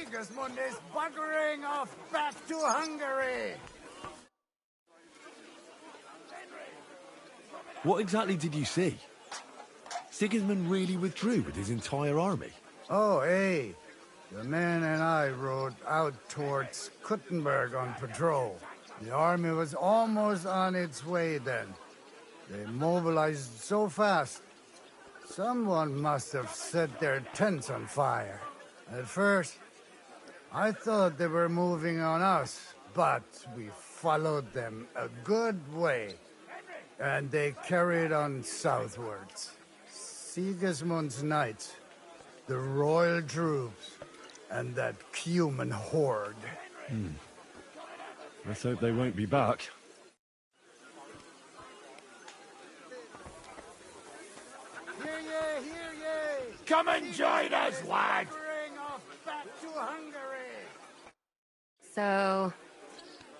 Sigismund is buggering off back to Hungary! What exactly did you see? Sigismund really withdrew with his entire army? Oh, hey. The men and I rode out towards Kuttenberg on patrol. The army was almost on its way then. They mobilized so fast. Someone must have set their tents on fire. At first, I thought they were moving on us, but we followed them a good way. And they carried on southwards. Sigismund's knights, the royal troops, and that human horde. Let's hope they won't be back. Hear ye, hear ye! Come and join us, lad! Bring off back to Hungary! So,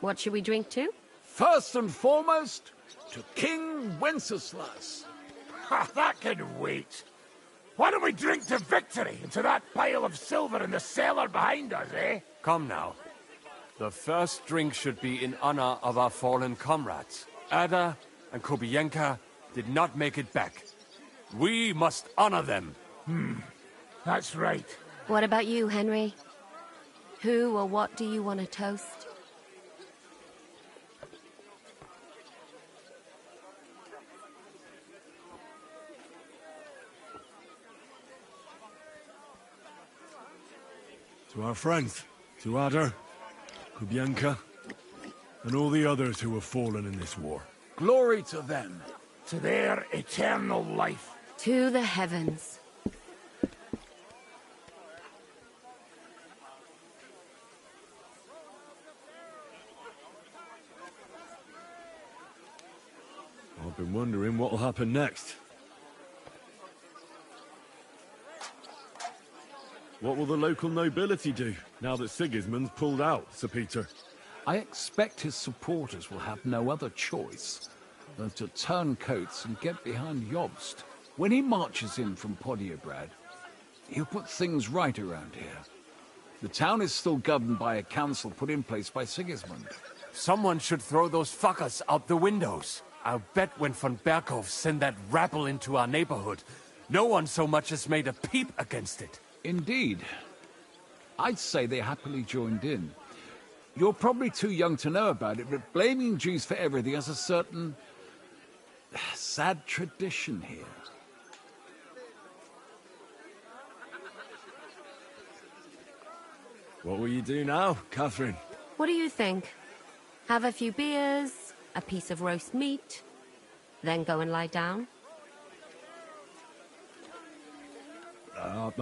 what should we drink to? First and foremost, to King Wenceslas. Ha, that can wait. Why don't we drink to victory and to that pile of silver in the cellar behind us, eh? Come now. The first drink should be in honor of our fallen comrades. Ada and Kubienka did not make it back. We must honor them. That's right. What about you, Henry? Who or what do you want to toast? To our friends, to Ada, Kubienka, and all the others who have fallen in this war. Glory to them. To their eternal life. To the heavens. I've been wondering what'll happen next. What will the local nobility do, now that Sigismund's pulled out, Sir Peter? I expect his supporters will have no other choice than to turn coats and get behind Jobst. When he marches in from Podiebrad, he'll put things right around here. The town is still governed by a council put in place by Sigismund. Someone should throw those fuckers out the windows. I'll bet when von Berkhof sent that rabble into our neighborhood, no one so much as made a peep against it. Indeed. I'd say they happily joined in. You're probably too young to know about it, but blaming Jews for everything has a certain sad tradition here. What will you do now, Catherine? What do you think? Have a few beers, a piece of roast meat, then go and lie down?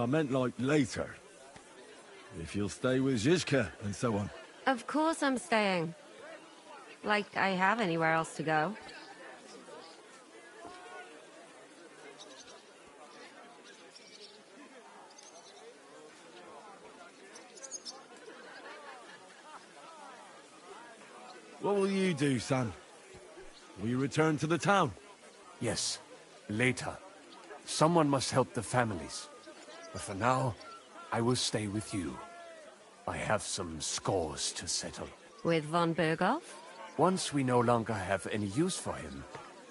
I meant like later. If you'll stay with Zizka and so on. Of course I'm staying. Like I have anywhere else to go. What will you do, son? Will you return to the town? Yes, later. Someone must help the families. But for now, I will stay with you. I have some scores to settle. With von Berghoff? Once we no longer have any use for him,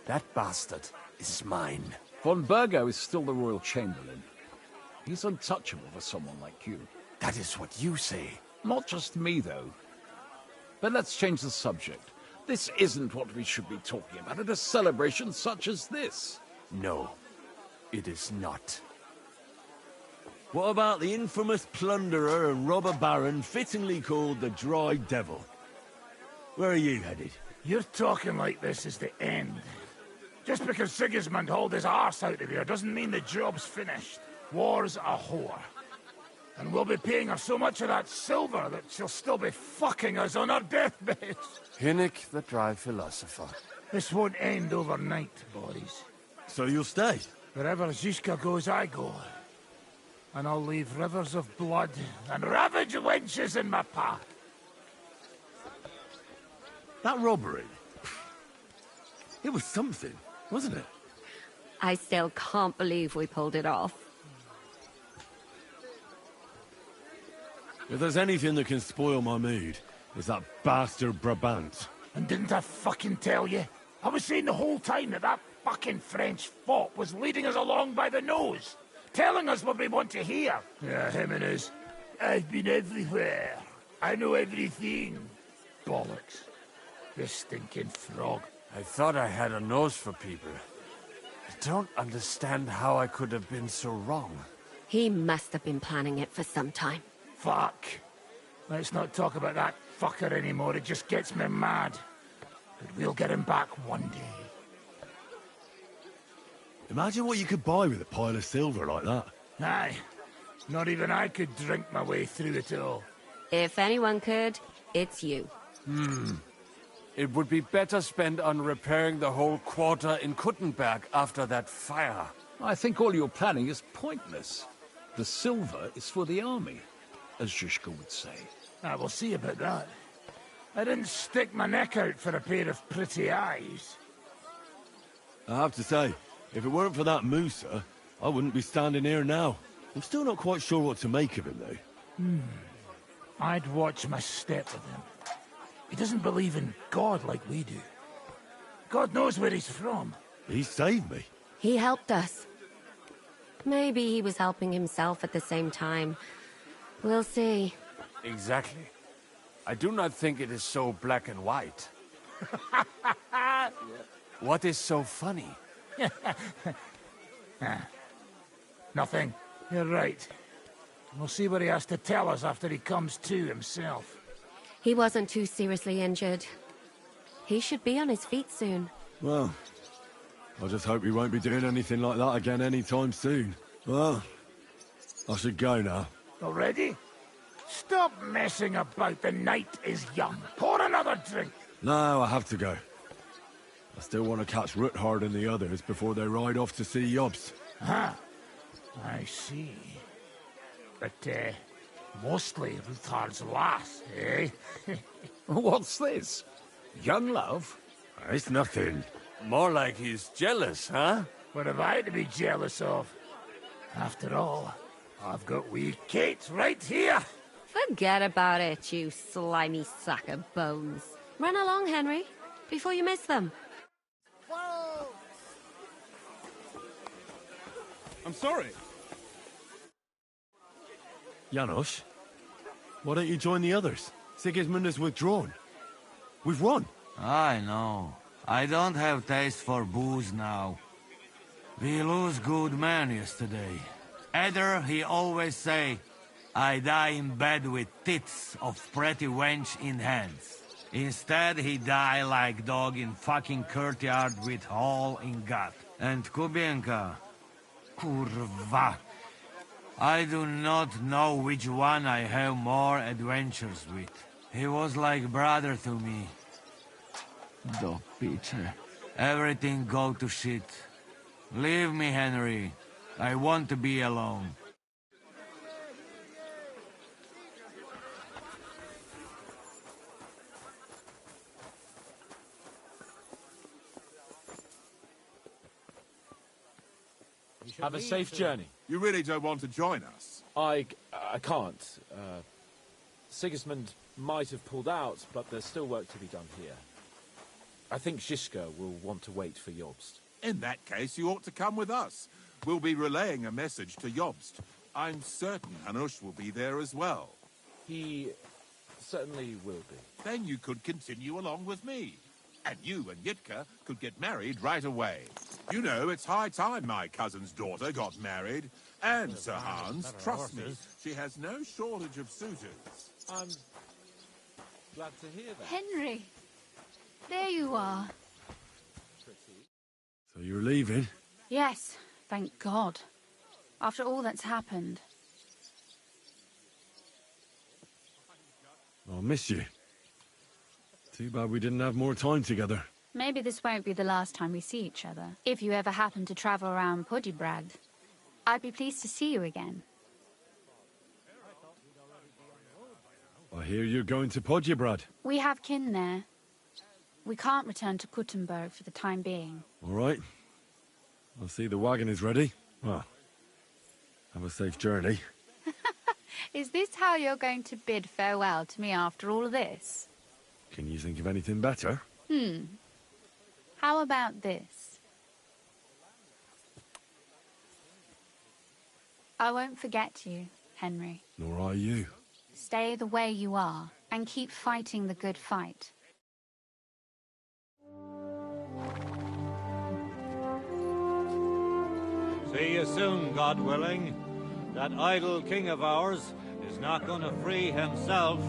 that bastard is mine. Von Bergo is still the royal chamberlain. He's untouchable for someone like you. That is what you say. Not just me, though. But let's change the subject. This isn't what we should be talking about at a celebration such as this. No, it is not. What about the infamous plunderer and robber baron fittingly called the Dry Devil? Where are you headed? You're talking like this is the end. Just because Sigismund hauled his arse out of here doesn't mean the job's finished. War's a whore. And we'll be paying her so much of that silver that she'll still be fucking us on our deathbeds. Hinnick, the dry philosopher. This won't end overnight, boys. So you'll stay? Wherever Zizka goes, I go. And I'll leave rivers of blood and ravaged wenches in my path. That robbery. It was something, wasn't it? I still can't believe we pulled it off. If there's anything that can spoil my mood, it's that bastard Brabant. And didn't I fucking tell you? I was saying the whole time that fucking French fop was leading us along by the nose, telling us what we want to hear. Yeah, him and his, I've been everywhere. I know everything. Bollocks. This stinking frog. I thought I had a nose for people. I don't understand how I could have been so wrong. He must have been planning it for some time. Fuck. Let's not talk about that fucker anymore. It just gets me mad. But we'll get him back one day. Imagine what you could buy with a pile of silver like that. Aye. Not even I could drink my way through it all. If anyone could, it's you. It would be better spent on repairing the whole quarter in Kuttenberg after that fire. I think all your planning is pointless. The silver is for the army, as Zizka would say. We'll see about that. I didn't stick my neck out for a pair of pretty eyes. I have to say, if it weren't for that Musa, I wouldn't be standing here now. I'm still not quite sure what to make of him, though. I'd watch my step with him. He doesn't believe in God like we do. God knows where he's from. He saved me. He helped us. Maybe he was helping himself at the same time. We'll see. Exactly. I do not think it is so black and white. What is so funny? Nothing. You're right. We'll see what he has to tell us after he comes to himself. He wasn't too seriously injured. He should be on his feet soon. Well, I just hope he won't be doing anything like that again anytime soon. Well, I should go now. Already? Stop messing about. The night is young. Pour another drink. No, I have to go. I still want to catch Ruthard and the others before they ride off to see Jobst. Huh. I see. But, mostly Ruthard's lass, eh? What's this? Young love? It's nothing. More like he's jealous, huh? What have I to be jealous of? After all, I've got wee Kate right here. Forget about it, you slimy sack of bones. Run along, Henry, before you miss them. I'm sorry. Janos, why don't you join the others? Sigismund has withdrawn. We've won. I know. I don't have taste for booze now. We lose good men yesterday. Eder, he always say, I die in bed with tits of pretty wench in hands. Instead, he die like dog in fucking courtyard with hole in gut. And Kubienka, kurwa. I do not know which one I have more adventures with. He was like brother to me. Dog Peter. Everything go to shit. Leave me, Henry. I want to be alone. Have a safe journey. You really don't want to join us? I can't. Sigismund might have pulled out, but there's still work to be done here. I think Zizka will want to wait for Jobst. In that case, you ought to come with us. We'll be relaying a message to Jobst. I'm certain Hanush will be there as well. He certainly will be. Then you could continue along with me. And you and Yitka could get married right away. You know, it's high time my cousin's daughter got married. And, Sir Hans, trust me, she has no shortage of suitors. I'm glad to hear that. Henry, there you are. So you're leaving? Yes, thank God. After all that's happened. I'll miss you. Too bad we didn't have more time together. Maybe this won't be the last time we see each other. If you ever happen to travel around Podiebrad, I'd be pleased to see you again. I hear you're going to Podiebrad. We have kin there. We can't return to Kuttenberg for the time being. All right. I see the wagon is ready. Well, have a safe journey. Is this how you're going to bid farewell to me after all this? Can you think of anything better? How about this? I won't forget you, Henry. Nor are you. Stay the way you are, and keep fighting the good fight. See you soon, God willing. That idle king of ours is not going to free himself.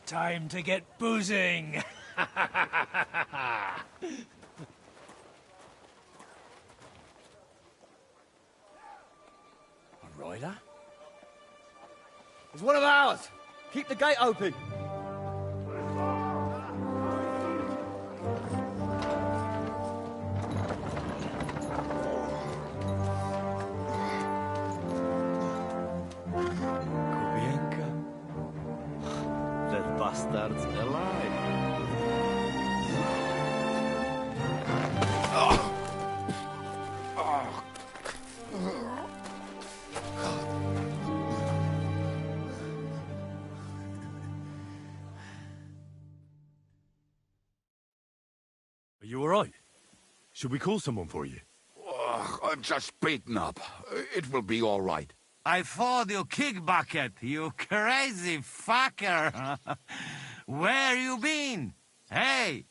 Time to get boozing! A rider? It's one of ours! Keep the gate open! Bastards alive. Are you all right? Should we call someone for you? I'm just beaten up. It will be all right. I fought you kick bucket, you crazy fucker. Where you been? Hey!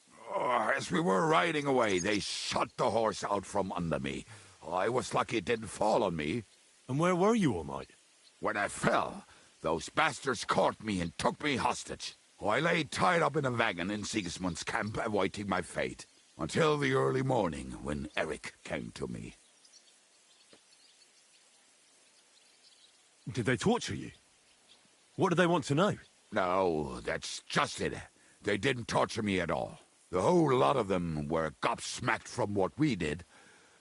As we were riding away, they shot the horse out from under me. I was lucky it didn't fall on me. And where were you all night? When I fell, those bastards caught me and took me hostage. I lay tied up in a wagon in Sigismund's camp, awaiting my fate. Until the early morning, when Eric came to me. Did they torture you? What do they want to know? No, that's just it. They didn't torture me at all. The whole lot of them were gobsmacked from what we did.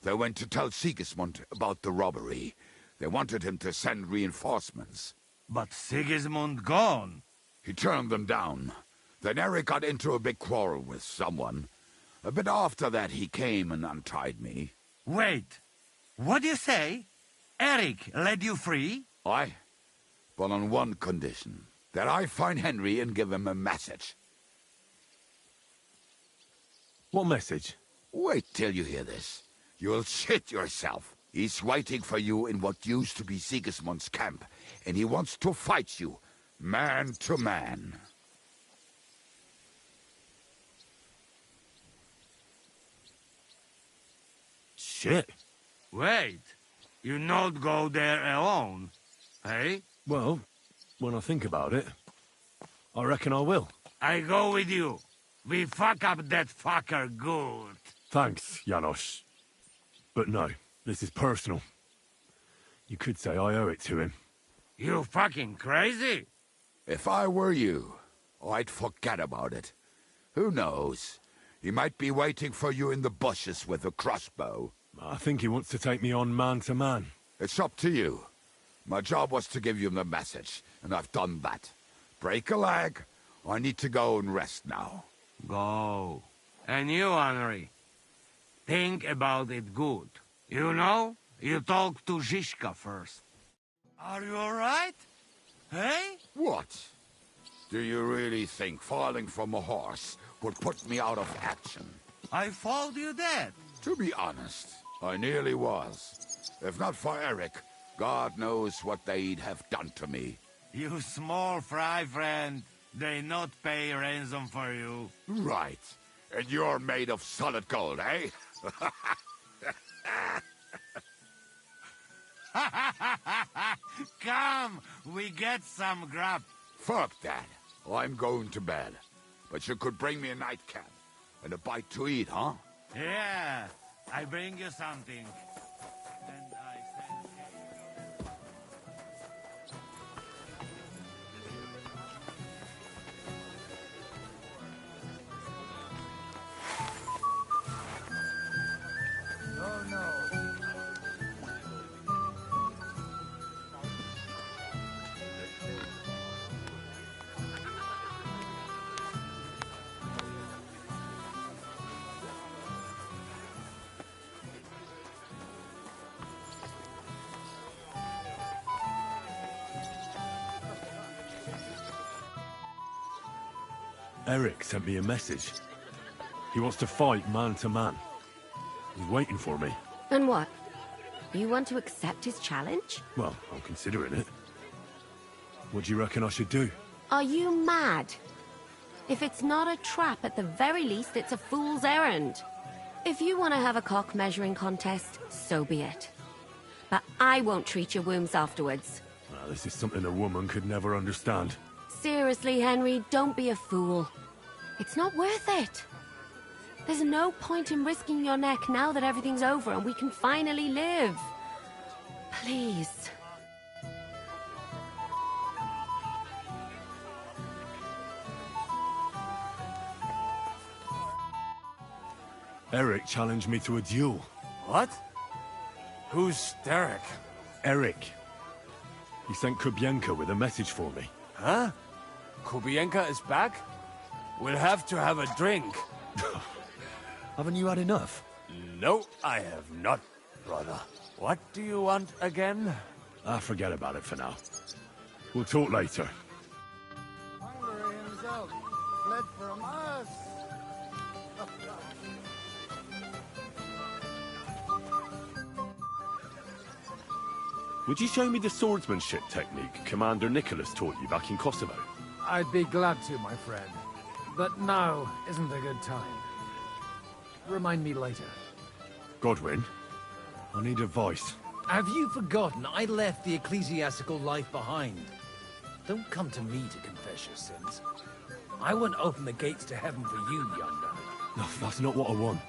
They went to tell Sigismund about the robbery. They wanted him to send reinforcements. But Sigismund gone. He turned them down. Then Eric got into a big quarrel with someone. A bit after that, he came and untied me. Wait. What do you say? Eric led you free? Aye. But on one condition. That I find Henry and give him a message. What message? Wait till you hear this. You'll shit yourself. He's waiting for you in what used to be Sigismund's camp, and he wants to fight you, man to man. Shit. Wait. You not go there alone, hey? Well, when I think about it, I reckon I will. I go with you. We fuck up that fucker good. Thanks, Janos. But no, this is personal. You could say I owe it to him. You fucking crazy? If I were you, I'd forget about it. Who knows? He might be waiting for you in the bushes with a crossbow. I think he wants to take me on man to man. It's up to you. My job was to give you the message, and I've done that. Break a leg. I need to go and rest now. Go. And you, Henry, think about it good. You know, you talk to Zizka first. Are you all right? Hey? What? Do you really think falling from a horse would put me out of action? I thought you dead. To be honest, I nearly was. If not for Eric, God knows what they'd have done to me. You small fry friend. They not pay ransom for you. Right. And you're made of solid gold, eh? Come, we get some grub. Fuck that. I'm going to bed. But you could bring me a nightcap and a bite to eat, huh? Yeah, I bring you something. And I send Oh, no. Eric sent me a message. He wants to fight man to man. He's waiting for me. And what? You want to accept his challenge? Well, I'm considering it. What do you reckon I should do? Are you mad? If it's not a trap, at the very least, it's a fool's errand. If you want to have a cock measuring contest, so be it. But I won't treat your wounds afterwards. Well, this is something a woman could never understand. Seriously, Henry, don't be a fool. It's not worth it. There's no point in risking your neck now that everything's over and we can finally live. Please. Eric challenged me to a duel. What? Who's Derek? Eric. He sent Kubienka with a message for me. Huh? Kubienka is back? We'll have to have a drink. Haven't you had enough? No, I have not, brother. What do you want again? Forget about it for now. We'll talk later. Hungary himself fled from us. Would you show me the swordsmanship technique Commander Nicholas taught you back in Kosovo? I'd be glad to, my friend. But now isn't a good time. Remind me later. Godwin, I need advice. Have you forgotten I left the ecclesiastical life behind? Don't come to me to confess your sins. I won't open the gates to heaven for you, young man. No, that's not what I want.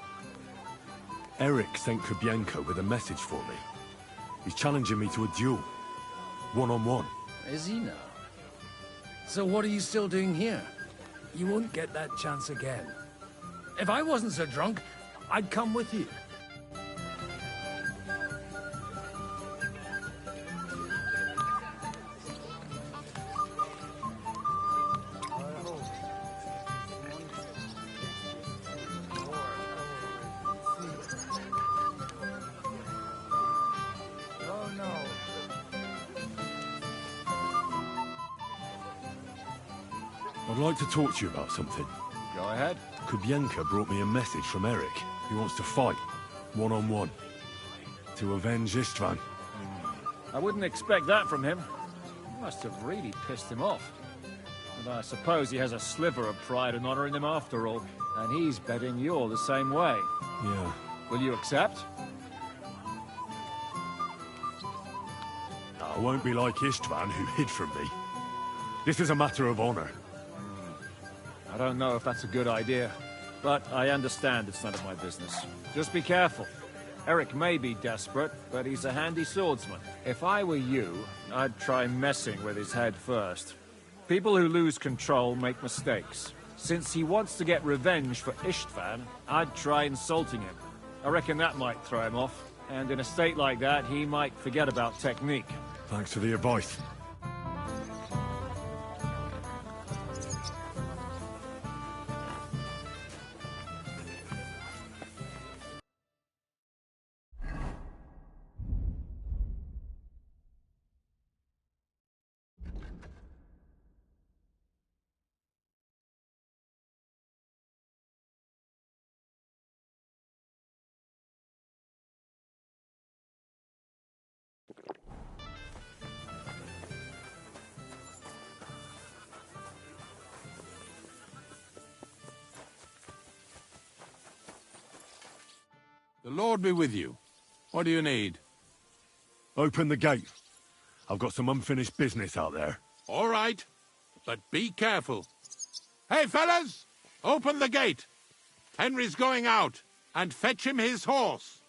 Eric sent Kubienka with a message for me. He's challenging me to a duel. One-on-one. Is he now? So what are you still doing here? You won't get that chance again. If I wasn't so drunk, I'd come with you. I'd like to talk to you about something. Go ahead. Kubienka brought me a message from Eric. He wants to fight, one-on-one, to avenge Istvan. I wouldn't expect that from him. You must have really pissed him off. But I suppose he has a sliver of pride and honor in him after all. And he's betting you're the same way. Yeah. Will you accept? I won't be like Istvan, who hid from me. This is a matter of honor. I don't know if that's a good idea, but I understand it's none of my business. Just be careful. Eric may be desperate, but he's a handy swordsman. If I were you, I'd try messing with his head first. People who lose control make mistakes. Since he wants to get revenge for Istvan, I'd try insulting him. I reckon that might throw him off, and in a state like that, he might forget about technique. Thanks for the advice. The Lord be with you. What do you need? Open the gate. I've got some unfinished business out there. All right, but be careful. Hey, fellas! Open the gate. Henry's going out, and fetch him his horse.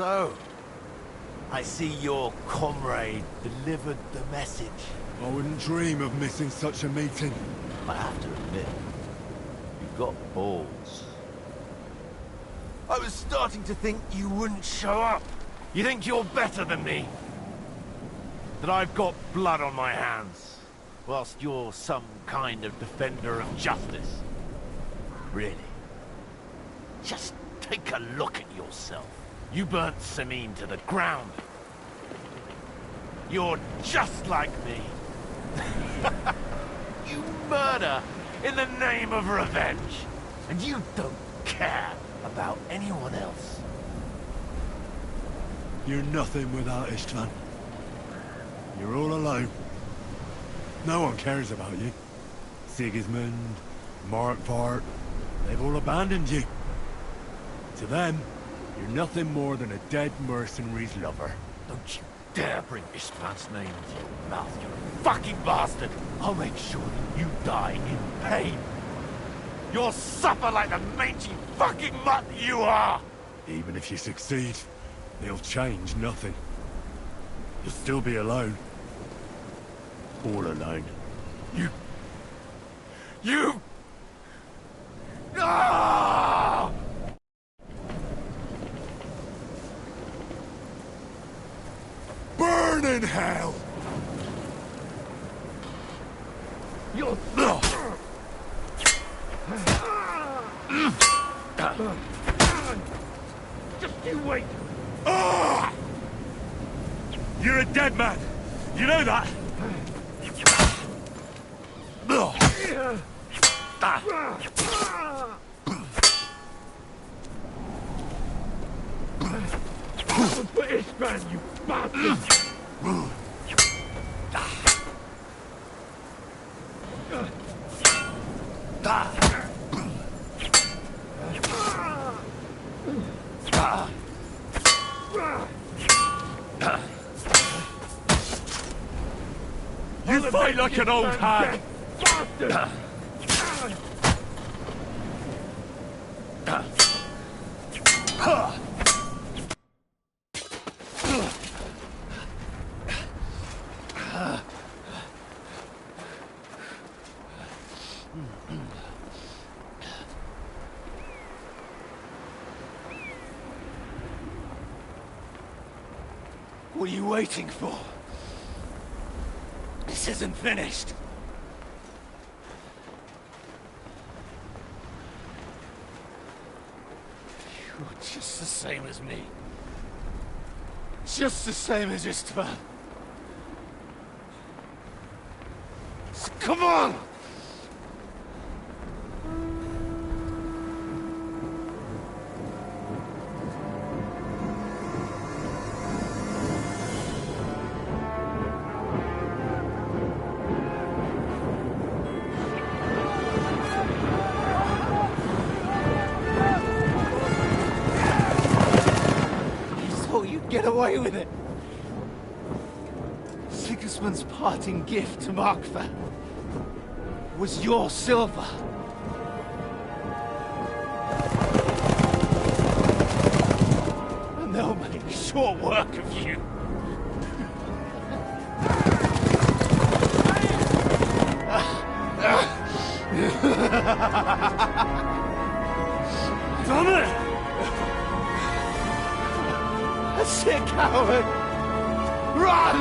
So, I see your comrade delivered the message. I wouldn't dream of missing such a meeting. I have to admit, you've got balls. I was starting to think you wouldn't show up. You think you're better than me? That I've got blood on my hands, whilst you're some kind of defender of justice. Really? Just take a look at yourself. You burnt Sameen to the ground. You're just like me. You murder in the name of revenge. And you don't care about anyone else. You're nothing without Istvan. You're all alone. No one cares about you. Sigismund, Markvart, they've all abandoned you. To them, you're nothing more than a dead mercenary's lover. Don't you dare bring Istvan's name into your mouth, you fucking bastard! I'll make sure that you die in pain. You'll suffer like the mangy fucking mutt you are! Even if you succeed, it'll change nothing. You'll still be alone. All alone. You... Ah! Burn in hell! You're... Just you wait! You're a dead man! You know that? For Istvan, you bastard! You fight like an old hag! What are you waiting for? This isn't finished. You're just the same as me. Just the same as Istvan. So come on! Get away with it! Sigismund's parting gift to Markvart was your silver. And they'll make short work of you. Damn it! That's it, coward! Run!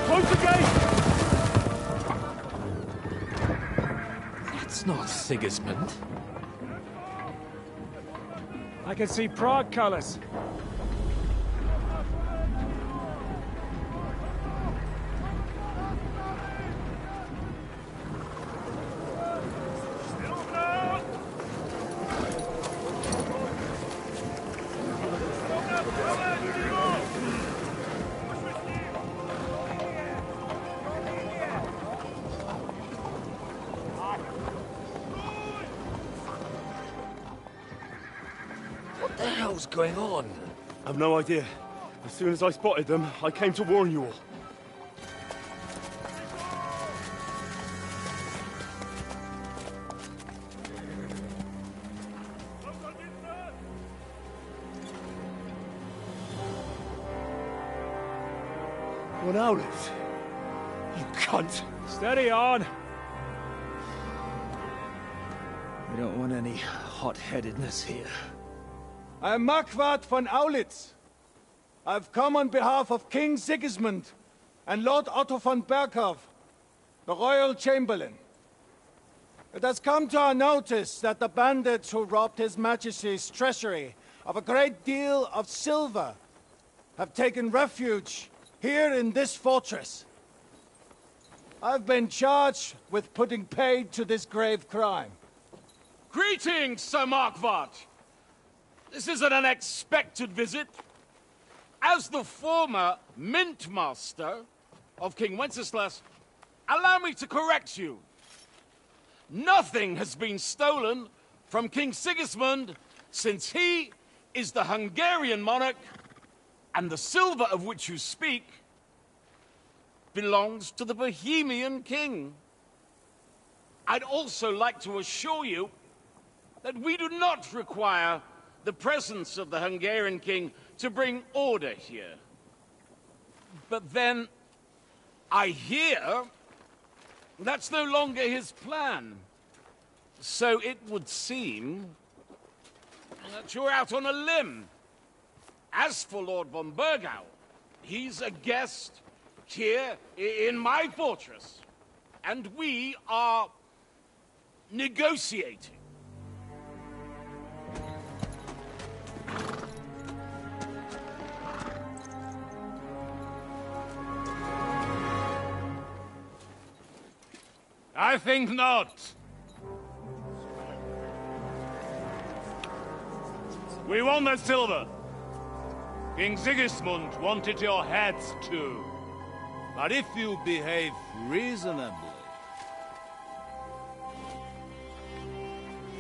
Close the gate! That's not Sigismund. I can see Prague colors. the hell's going on? I've no idea. As soon as I spotted them, I came to warn you all. One outlet. You cunt. Steady on. We don't want any hot-headedness here. I'm Marquardt von Aulitz. I've come on behalf of King Sigismund and Lord Otto von Berghoff, the Royal Chamberlain. It has come to our notice that the bandits who robbed His Majesty's treasury of a great deal of silver have taken refuge here in this fortress. I've been charged with putting paid to this grave crime. Greetings, Sir Marquardt. This is an unexpected visit. As the former Mint Master of King Wenceslas, allow me to correct you. Nothing has been stolen from King Sigismund since he is the Hungarian monarch, and the silver of which you speak belongs to the Bohemian king. I'd also like to assure you that we do not require the presence of the Hungarian king to bring order here. But then, I hear that's no longer his plan. So it would seem that you're out on a limb. As for Lord von Bergau, he's a guest here in my fortress, and we are negotiating. I think not. We want the silver. King Sigismund wanted your heads too. But if you behave reasonably...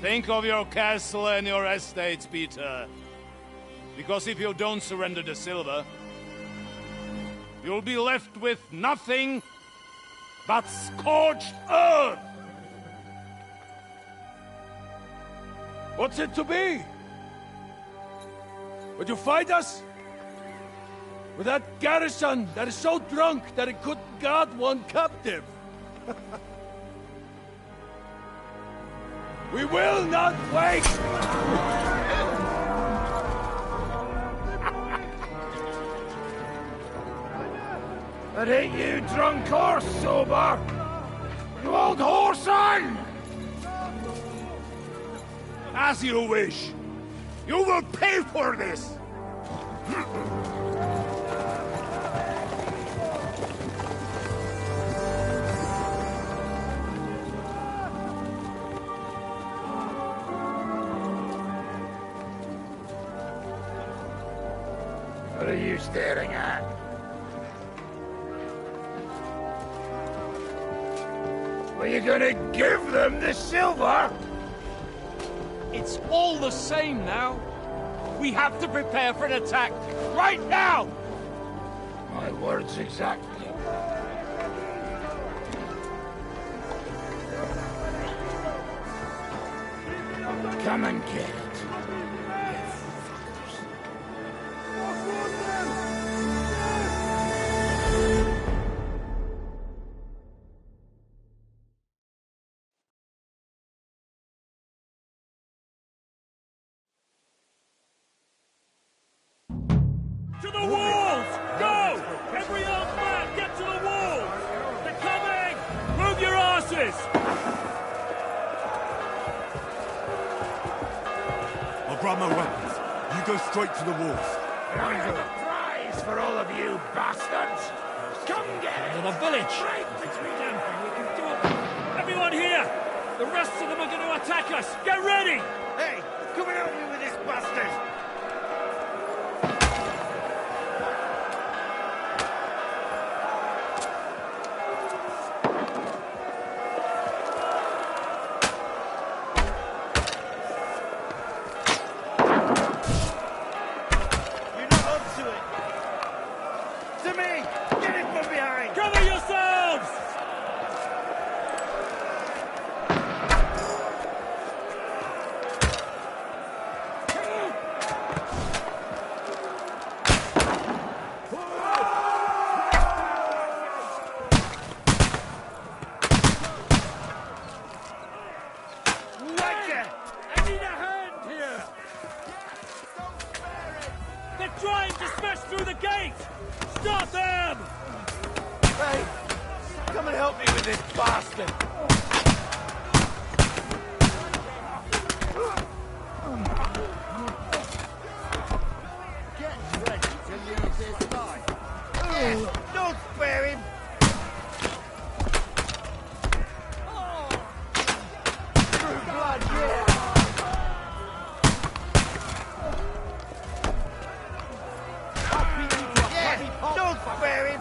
Think of your castle and your estates, Peter. Because if you don't surrender the silver, you'll be left with nothing but scorched earth! What's it to be? Would you fight us? With that garrison that is so drunk that it couldn't guard one captive? We will not wait! But ain't you drunk or sober? You old whoreson! As you wish. You will pay for this! What are you staring at? Are you gonna give them the silver? It's all the same now. We have to prepare for an attack right now! My words exactly. Come and get it. To the walls! Go! Every armed man, get to the walls! They're coming! Move your asses! I brought my weapons. You go straight to the walls. I have a prize for all of you bastards! Come get it! To the village! Right between them! We can do it! Everyone here! The rest of them are going to attack us! Get ready! Hey, come and help me with this bastard! through the gate! Stop them! Hey, come and help me with this bastard! Get ready to lose this life. Don't spare him! True blood, yeah! Don't spare him!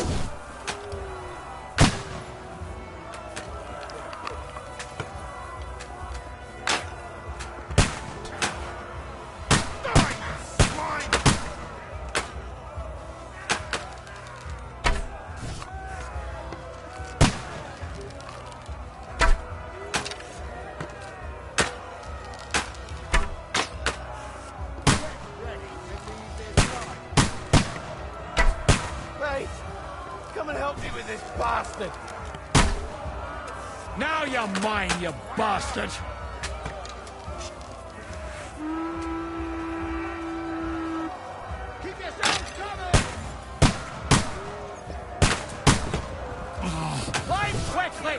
Hey, come and help me with this bastard! Now you're mine, you bastard! Keep yourselves covered! Climb quickly!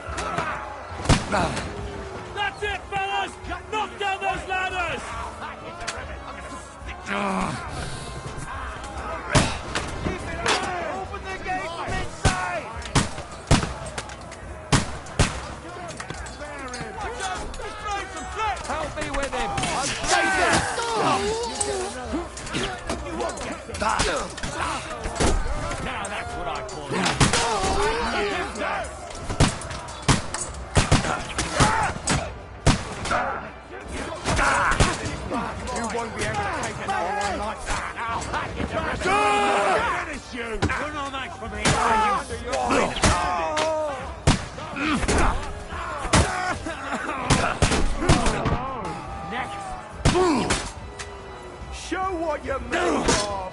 That's it, fellas! Knock down those ladders! Open the gate from inside! Help me with him! I'm Now that's what I call You won't be able to take another one like that! I'll hack you to ribbons! Finish you! You're no match for me! Next! Show what you're made of!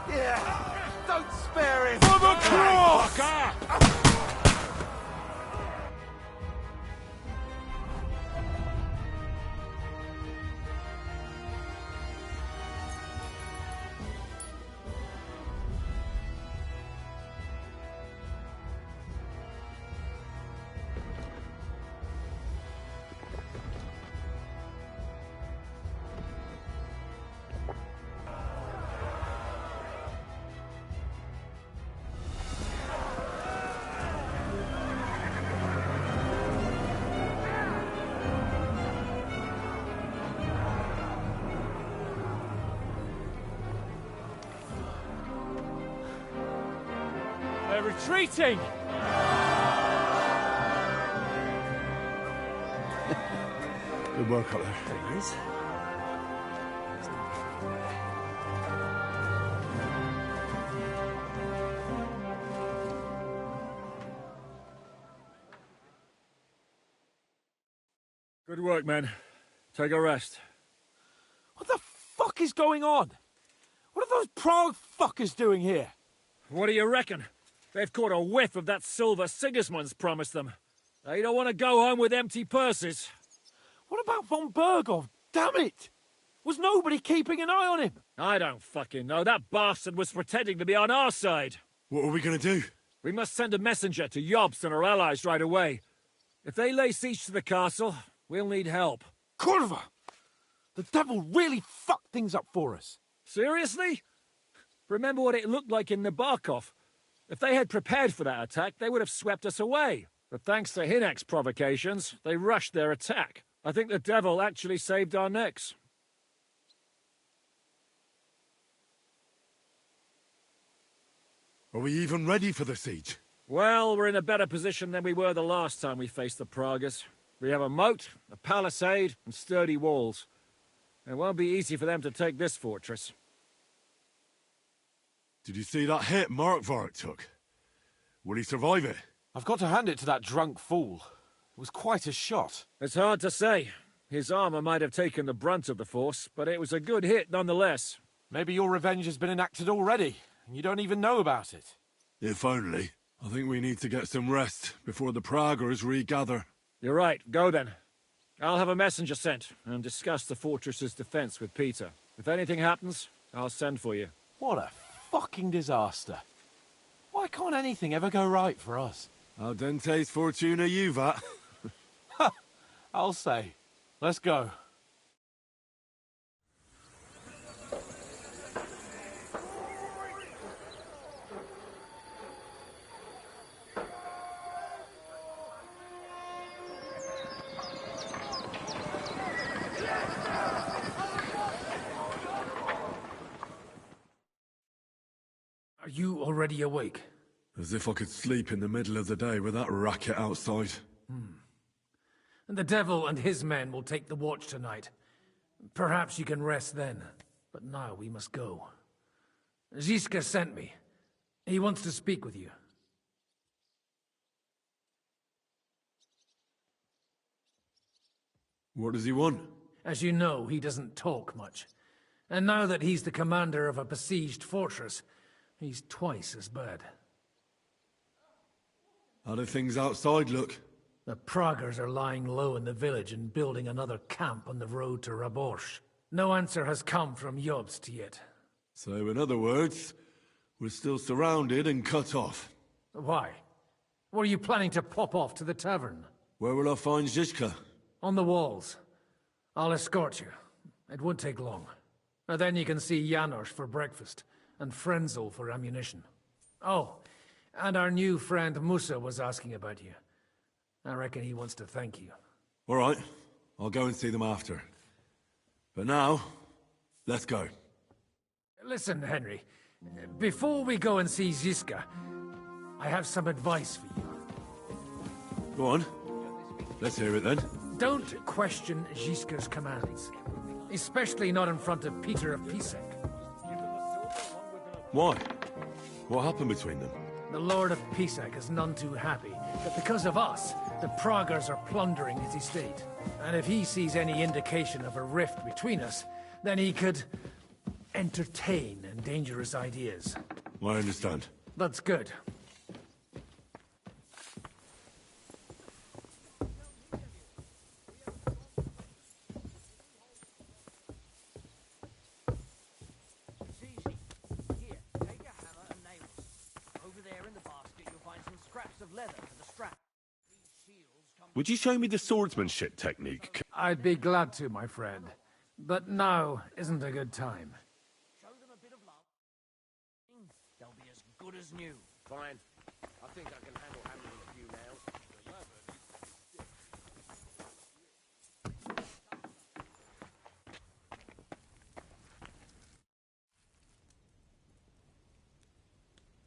Yeah! Don't spare him! For the cross! They're retreating! Good work up there. There he is. Good work, men. Take a rest. What the fuck is going on? What are those Prague fuckers doing here? What do you reckon? They've caught a whiff of that silver Sigismund's promised them. They don't want to go home with empty purses. What about von Bergov? Damn it! Was nobody keeping an eye on him? I don't fucking know. That bastard was pretending to be on our side. What are we gonna do? We must send a messenger to Jobst and our allies right away. If they lay siege to the castle, we'll need help. Kurva! The devil really fucked things up for us. Seriously? Remember what it looked like in Nabokov. If they had prepared for that attack, they would have swept us away. But thanks to Hinek's provocations, they rushed their attack. I think the devil actually saved our necks. Are we even ready for the siege? Well, we're in a better position than we were the last time we faced the Pragas. We have a moat, a palisade, and sturdy walls. It won't be easy for them to take this fortress. Did you see that hit Markvark took? Will he survive it? I've got to hand it to that drunk fool. It was quite a shot. It's hard to say. His armor might have taken the brunt of the force, but it was a good hit nonetheless. Maybe your revenge has been enacted already, and you don't even know about it. If only. I think we need to get some rest before the Praggers regather. You're right. Go then. I'll have a messenger sent and discuss the fortress's defense with Peter. If anything happens, I'll send for you. What a fucking disaster. Why can't anything ever go right for us? Al dente's fortuna juvat. I'll say. Let's go. Are you already awake? As if I could sleep in the middle of the day with that racket outside. And the devil and his men will take the watch tonight. Perhaps you can rest then. But now we must go. Ziska sent me. He wants to speak with you. What does he want? As you know, he doesn't talk much. And now that he's the commander of a besieged fortress, he's twice as bad. How do things outside look? The Praggers are lying low in the village and building another camp on the road to Raborsh. No answer has come from Jobst yet. So, in other words, we're still surrounded and cut off. Why? Were you planning to pop off to the tavern? Where will I find Zizka? On the walls. I'll escort you. It won't take long. And then you can see Janos for breakfast, and Frenzel for ammunition. Oh, and our new friend Musa was asking about you. I reckon he wants to thank you. All right. I'll go and see them after. But now, let's go. Listen, Henry. Before we go and see Ziska, I have some advice for you. Go on. Let's hear it then. Don't question Ziska's commands. Especially not in front of Peter of Pisek. Why? What happened between them? The Lord of Pisek is none too happy that because of us, the Praggers are plundering his estate. And if he sees any indication of a rift between us, then he could entertain dangerous ideas. I understand. That's good. Would you show me the swordsmanship technique? I'd be glad to, my friend. But now isn't a good time. Show them a bit of love. They'll be as good as new. Fine. I think I can handle handling a few nails.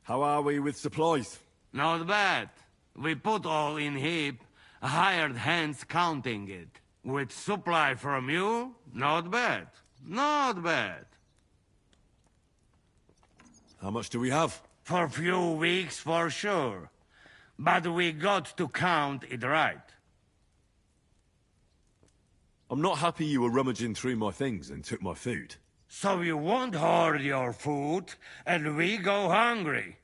How are we with supplies? Not bad. We put all in heap, hired hands counting it. With supply from you, not bad. Not bad. How much do we have? For a few weeks, for sure. But we got to count it right. I'm not happy you were rummaging through my things and took my food. So you won't hoard your food, and we go hungry.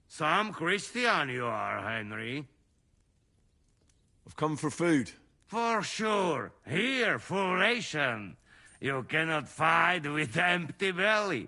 Some Christian you are, Henry. I've come for food. For sure. Here, full ration. You cannot fight with empty belly.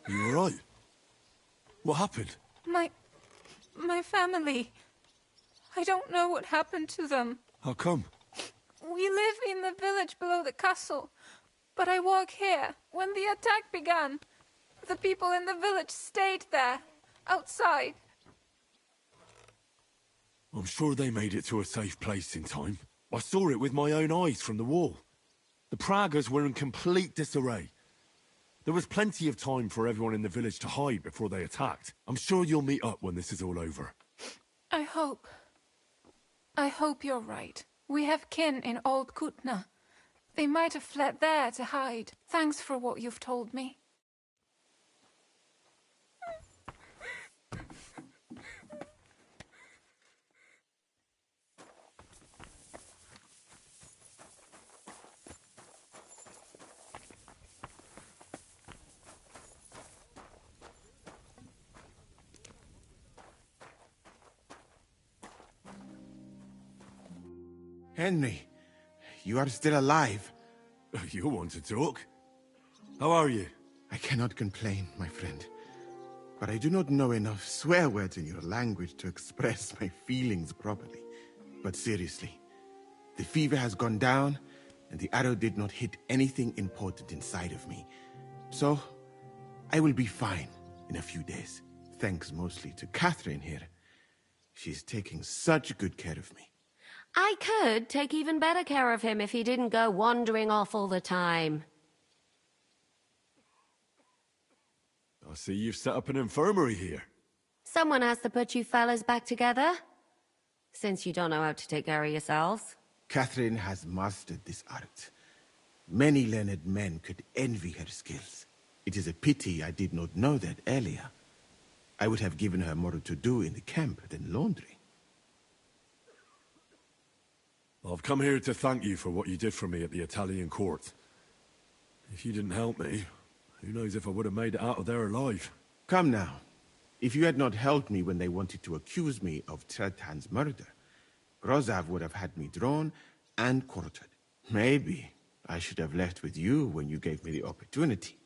Are you all right? What happened? My family. I don't know what happened to them. How come? We live in the village below the castle, but I work here. When the attack began, the people in the village stayed there, outside. I'm sure they made it to a safe place in time. I saw it with my own eyes from the wall. The Pragas were in complete disarray. There was plenty of time for everyone in the village to hide before they attacked. I'm sure you'll meet up when this is all over. I hope you're right. We have kin in Old Kutna. They might have fled there to hide. Thanks for what you've told me. Henry, you are still alive. You want to talk? How are you? I cannot complain, my friend. But I do not know enough swear words in your language to express my feelings properly. But seriously, the fever has gone down, and the arrow did not hit anything important inside of me. So, I will be fine in a few days. Thanks mostly to Catherine here. She's taking such good care of me. I could take even better care of him if he didn't go wandering off all the time. I see you've set up an infirmary here. Someone has to put you fellas back together, since you don't know how to take care of yourselves. Catherine has mastered this art. Many learned men could envy her skills. It is a pity I did not know that earlier. I would have given her more to do in the camp than laundry. I've come here to thank you for what you did for me at the Italian court. If you didn't help me, who knows if I would have made it out of there alive. Come now. If you had not helped me when they wanted to accuse me of Tretan's murder, Grozav would have had me drawn and quartered. Maybe I should have left with you when you gave me the opportunity.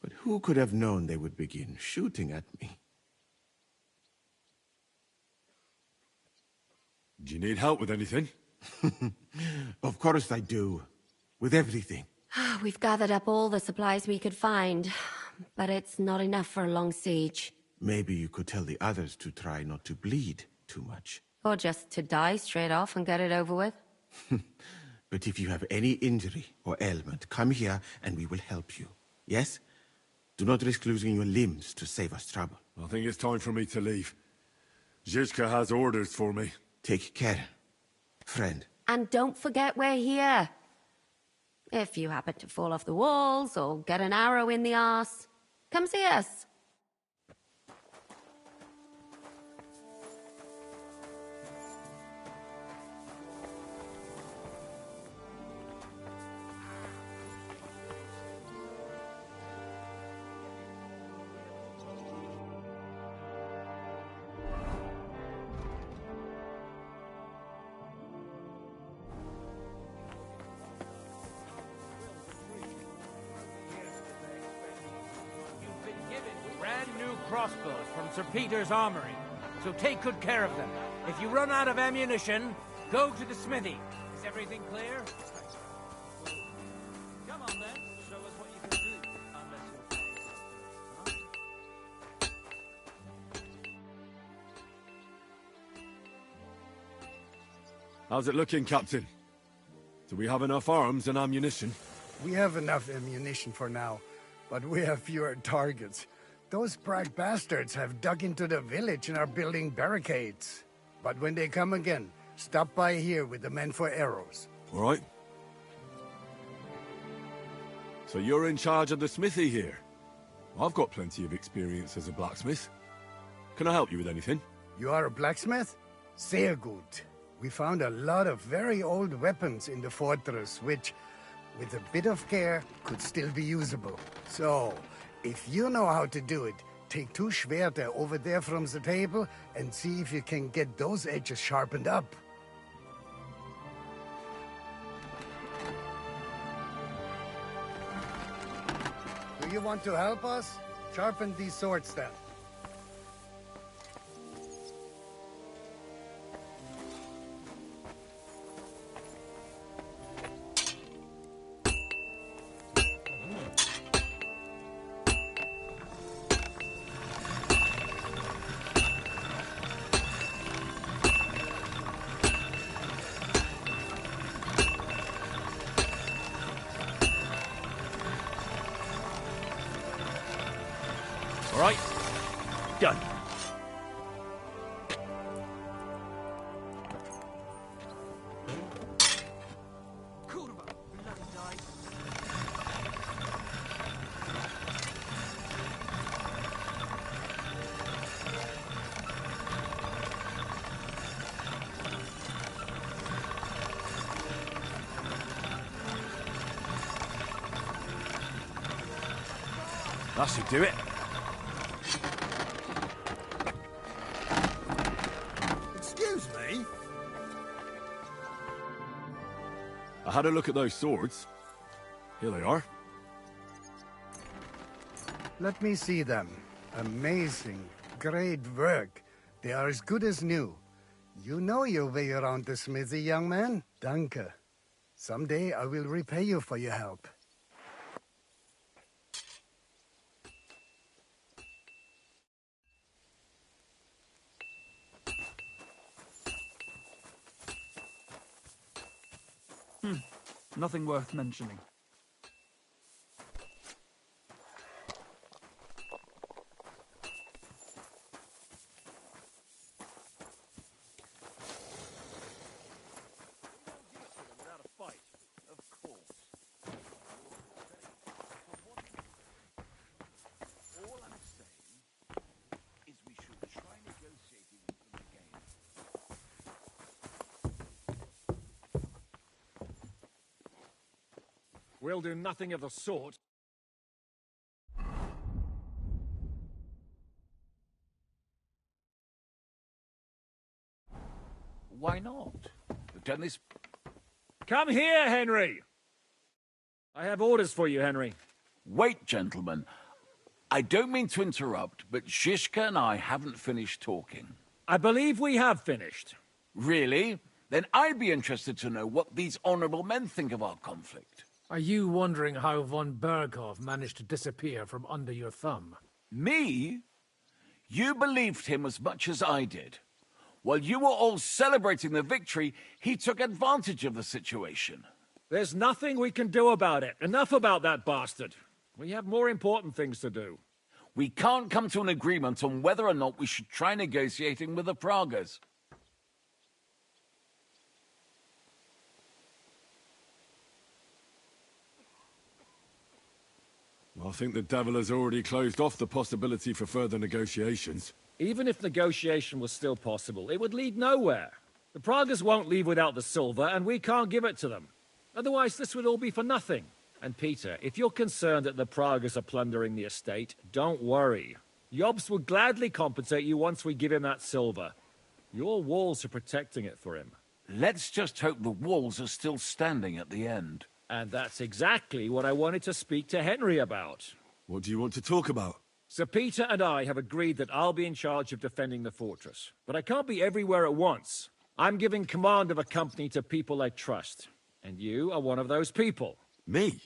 But who could have known they would begin shooting at me? Do you need help with anything? Of course I do. With everything. We've gathered up all the supplies we could find, but it's not enough for a long siege. Maybe you could tell the others to try not to bleed too much. Or just to die straight off and get it over with. But if you have any injury or ailment, come here and we will help you. Yes? Do not risk losing your limbs to save us trouble. I think it's time for me to leave. Zhizka has orders for me. Take care, friend. And don't forget we're here. If you happen to fall off the walls or get an arrow in the arse, come see us. Crossbows from Sir Peter's armory, so take good care of them. If you run out of ammunition, go to the smithy. Is everything clear? Come on then, show us what you can do. Unless you're How's it looking, Captain? Do we have enough arms and ammunition? We have enough ammunition for now, but we have fewer targets. Those Prague bastards have dug into the village and are building barricades. But when they come again, stop by here with the men for arrows. All right. So you're in charge of the smithy here? I've got plenty of experience as a blacksmith. Can I help you with anything? You are a blacksmith? Sehr gut. We found a lot of very old weapons in the fortress, which, with a bit of care, could still be usable. So, if you know how to do it, take 2 Schwerter over there from the table and see if you can get those edges sharpened up. Do you want to help us? Sharpen these swords then. All right? Done. That should do it. Excuse me? I had a look at those swords. Here they are. Let me see them. Amazing. Great work. They are as good as new. You know your way around the smithy, young man. Danke. Someday I will repay you for your help. Nothing worth mentioning. We'll do nothing of the sort. Why not? We've done this. Come here, Henry! I have orders for you, Henry. Wait, gentlemen. I don't mean to interrupt, but Shishka and I haven't finished talking. I believe we have finished. Really? Then I'd be interested to know what these honorable men think of our conflict. Are you wondering how von Berghoff managed to disappear from under your thumb? Me? You believed him as much as I did. While you were all celebrating the victory, he took advantage of the situation. There's nothing we can do about it. Enough about that bastard. We have more important things to do. We can't come to an agreement on whether or not we should try negotiating with the Pragas. I think the devil has already closed off the possibility for further negotiations. Even if negotiation was still possible, it would lead nowhere. The Pragas won't leave without the silver, and we can't give it to them. Otherwise, this would all be for nothing. And Peter, if you're concerned that the Pragas are plundering the estate, don't worry. Jobs will gladly compensate you once we give him that silver. Your walls are protecting it for him. Let's just hope the walls are still standing at the end. And that's exactly what I wanted to speak to Henry about. What do you want to talk about? Sir Peter and I have agreed that I'll be in charge of defending the fortress. But I can't be everywhere at once. I'm giving command of a company to people I trust. And you are one of those people. Me?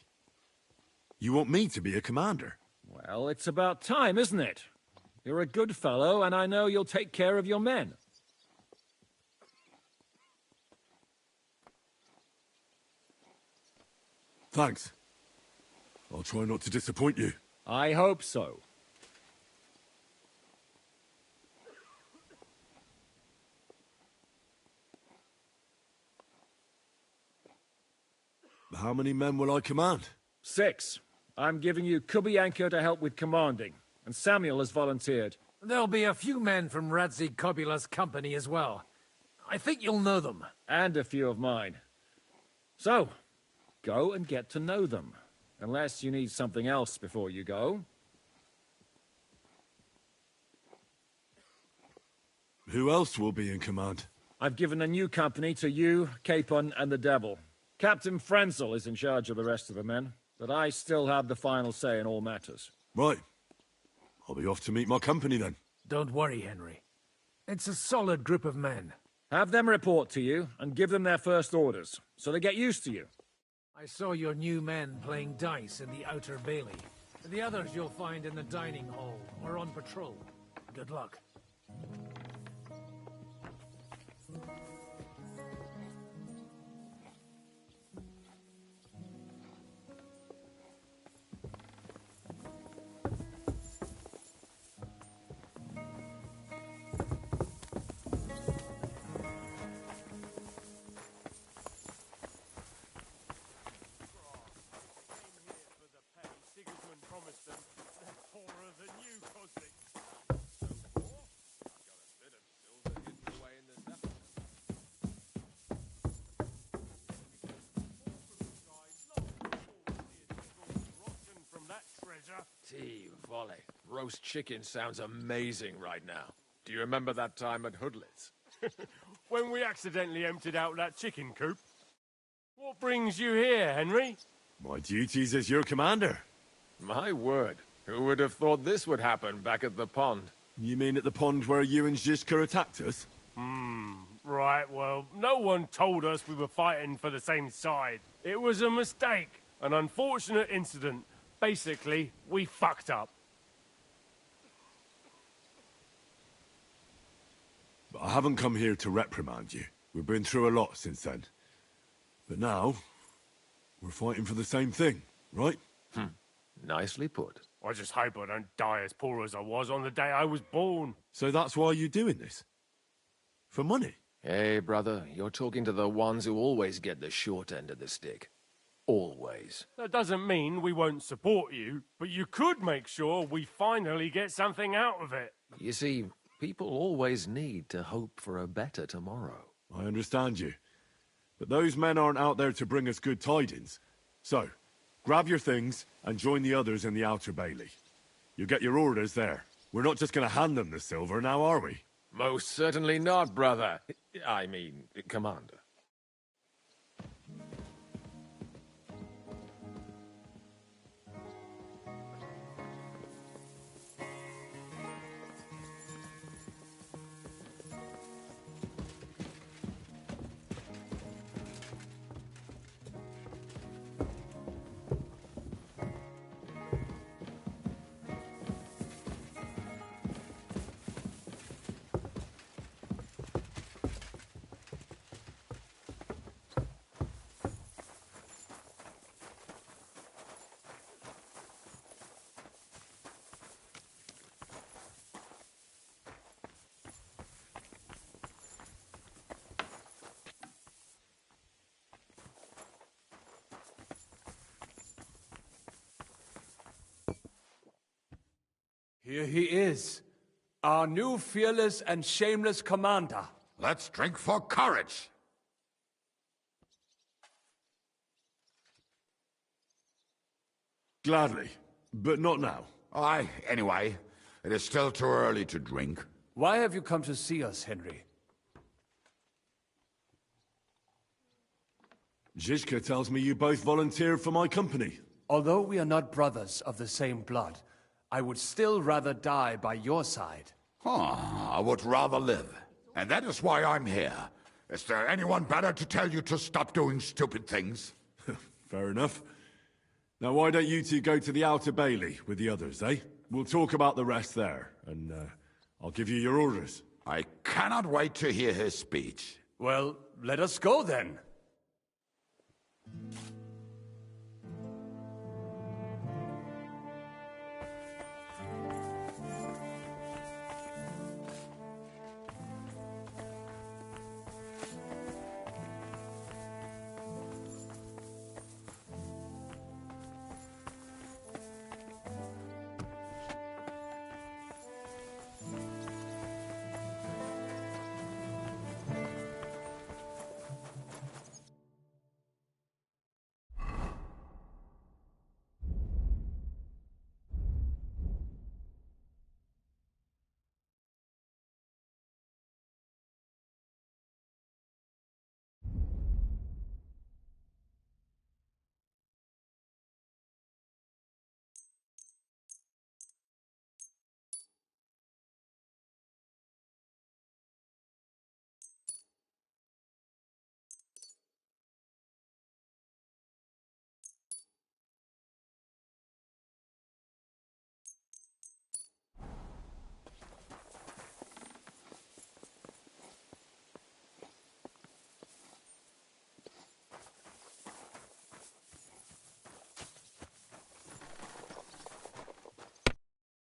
You want me to be a commander? Well, it's about time, isn't it? You're a good fellow, and I know you'll take care of your men. Thanks. I'll try not to disappoint you. I hope so. How many men will I command? 6. I'm giving you Kubianka to help with commanding, and Samuel has volunteered. There'll be a few men from Radzi Kobula's company as well. I think you'll know them. And a few of mine. So, go and get to know them. Unless you need something else before you go. Who else will be in command? I've given a new company to you, Capon, and the Devil. Captain Frenzel is in charge of the rest of the men, but I still have the final say in all matters. Right. I'll be off to meet my company then. Don't worry, Henry. It's a solid group of men. Have them report to you, and give them their first orders, so they get used to you. I saw your new men playing dice in the outer bailey. The others you'll find in the dining hall or on patrol. Good luck. Volley. Roast chicken sounds amazing right now. Do you remember that time at Hoodlit's? When we accidentally emptied out that chicken coop? What brings you here, Henry? My duties as your commander. My word. Who would have thought this would happen back at the pond? You mean at the pond where you and Zizka attacked us? Right, well, no one told us we were fighting for the same side. It was a mistake. An unfortunate incident. Basically, we fucked up. But I haven't come here to reprimand you. We've been through a lot since then. But now, we're fighting for the same thing, right? Nicely put. I just hope I don't die as poor as I was on the day I was born. So that's why you're doing this? For money? Hey, brother, you're talking to the ones who always get the short end of the stick. Always. That doesn't mean we won't support you, but you could make sure we finally get something out of it. You see, people always need to hope for a better tomorrow. I understand you. But those men aren't out there to bring us good tidings. So, grab your things and join the others in the Outer Bailey. You'll get your orders there. We're not just going to hand them the silver now, are we? Most certainly not, brother. I mean, Commander. Here he is, our new fearless and shameless commander. Let's drink for courage. Gladly, but not now. Aye, anyway, it is still too early to drink. Why have you come to see us, Henry? Zizka tells me you both volunteered for my company. Although we are not brothers of the same blood, I would still rather die by your side. I would rather live. And that is why I'm here. Is there anyone better to tell you to stop doing stupid things? Fair enough. Now why don't you two go to the Outer Bailey with the others, eh? We'll talk about the rest there, and I'll give you your orders. I cannot wait to hear his speech. Well, let us go then.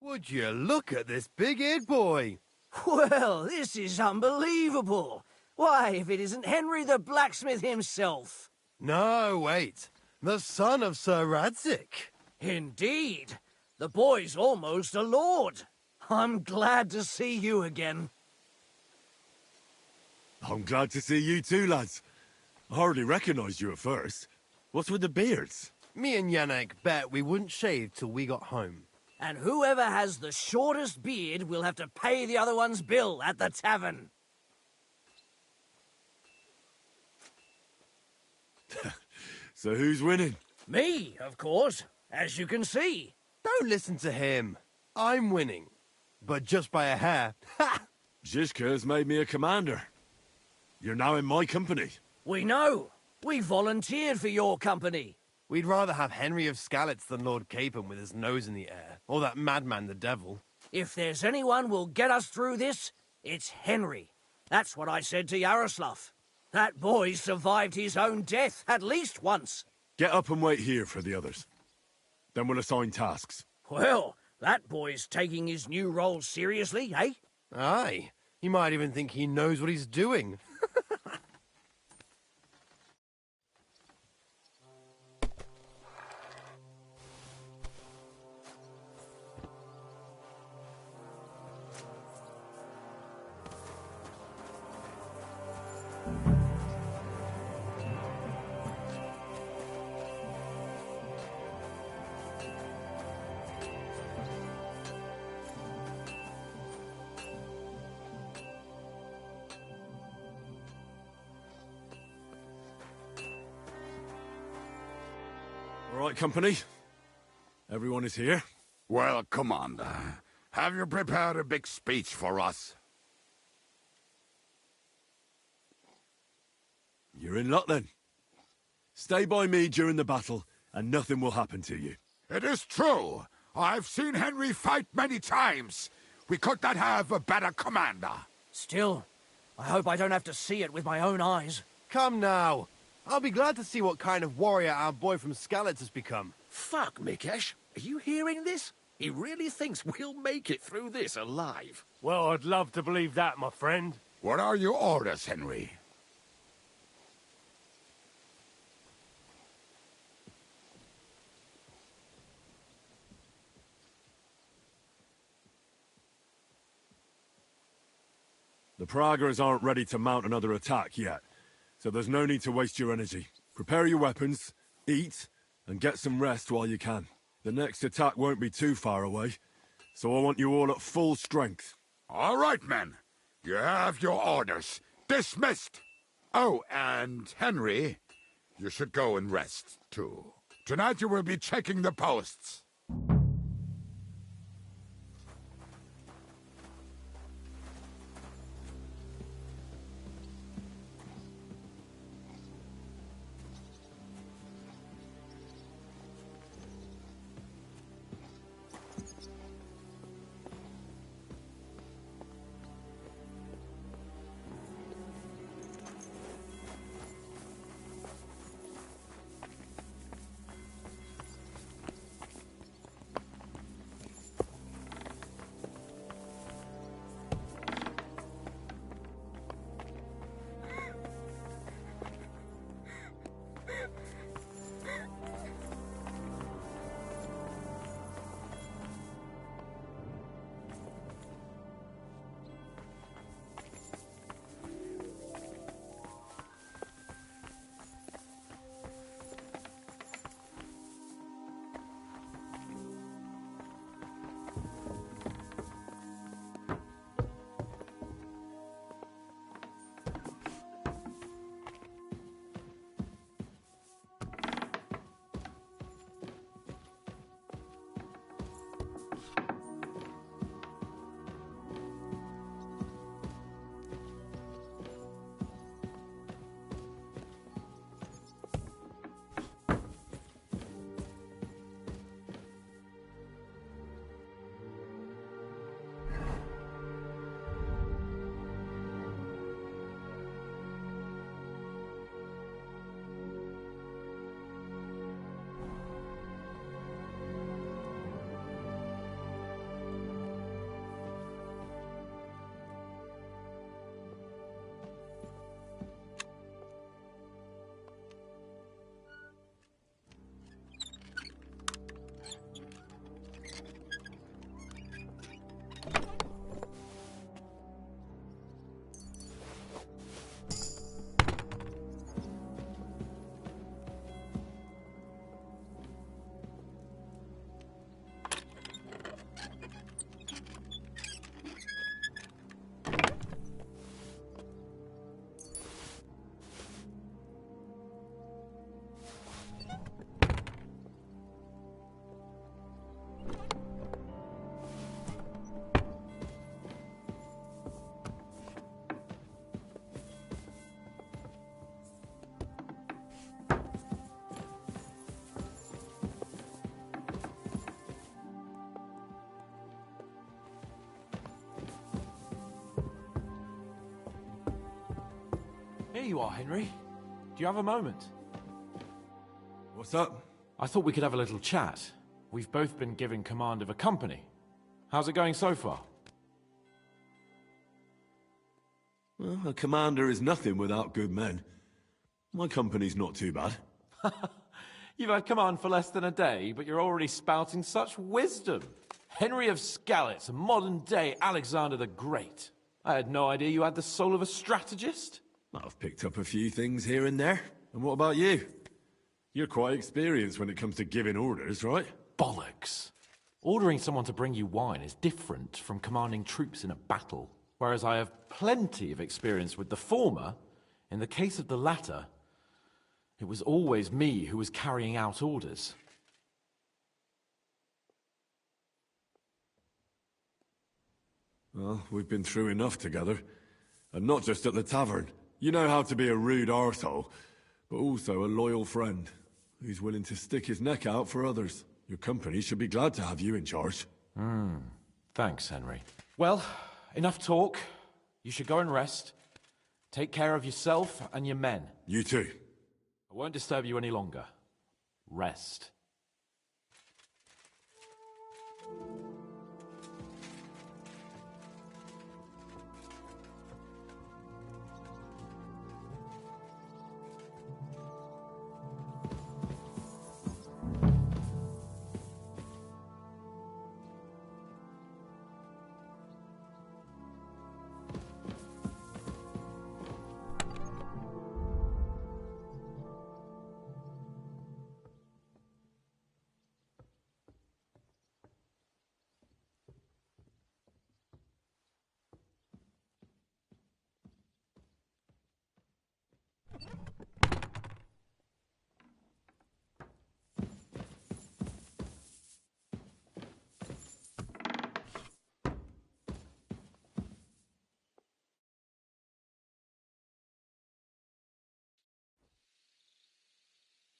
Would you look at this big-eared boy? Well, this is unbelievable. Why, if it isn't Henry the blacksmith himself. No, wait. The son of Sir Radzik. Indeed. The boy's almost a lord. I'm glad to see you again. I'm glad to see you too, lads. I hardly recognized you at first. What's with the beards? Me and Yannick bet we wouldn't shave till we got home. And whoever has the shortest beard will have to pay the other one's bill at the tavern. So who's winning? Me, of course, as you can see. Don't listen to him. I'm winning. But just by a hair. Ha! Zizka's made me a commander. You're now in my company. We know. We volunteered for your company. We'd rather have Henry of Skalitz than Lord Capon with his nose in the air. Or that madman, the devil. If there's anyone will get us through this, it's Henry. That's what I said to Yaroslav. That boy survived his own death at least once. Get up and wait here for the others. Then we'll assign tasks. Well, that boy's taking his new role seriously, eh? Aye. He might even think he knows what he's doing. All right, company. Everyone is here. Well, Commander, have you prepared a big speech for us? You're in luck then. Stay by me during the battle, and nothing will happen to you. It is true. I've seen Henry fight many times. We could not have a better commander. Still, I hope I don't have to see it with my own eyes. Come now. I'll be glad to see what kind of warrior our boy from Skalitz has become. Fuck, Mikesh. Are you hearing this? He really thinks we'll make it through this alive. Well, I'd love to believe that, my friend. What are your orders, Henry? The Pragas aren't ready to mount another attack yet, so there's no need to waste your energy. Prepare your weapons, eat, and get some rest while you can. The next attack won't be too far away, so I want you all at full strength. All right, men. You have your orders. Dismissed! Oh, and Henry, you should go and rest, too. Tonight you will be checking the posts. here you are, Henry. Do you have a moment? What's up? I thought we could have a little chat. We've both been given command of a company. How's it going so far? Well, a commander is nothing without good men. My company's not too bad. You've had command for less than a day, but you're already spouting such wisdom. Henry of Skalitz, a modern-day Alexander the Great. I had no idea you had the soul of a strategist. I've picked up a few things here and there. And what about you? You're quite experienced when it comes to giving orders, right? Bollocks. Ordering someone to bring you wine is different from commanding troops in a battle. Whereas I have plenty of experience with the former, in the case of the latter, it was always me who was carrying out orders. Well, we've been through enough together. And not just at the tavern. You know how to be a rude arsehole, but also a loyal friend, who's willing to stick his neck out for others. Your company should be glad to have you in charge. Thanks, Henry. Well, enough talk. You should go and rest. Take care of yourself and your men. You too. I won't disturb you any longer. Rest.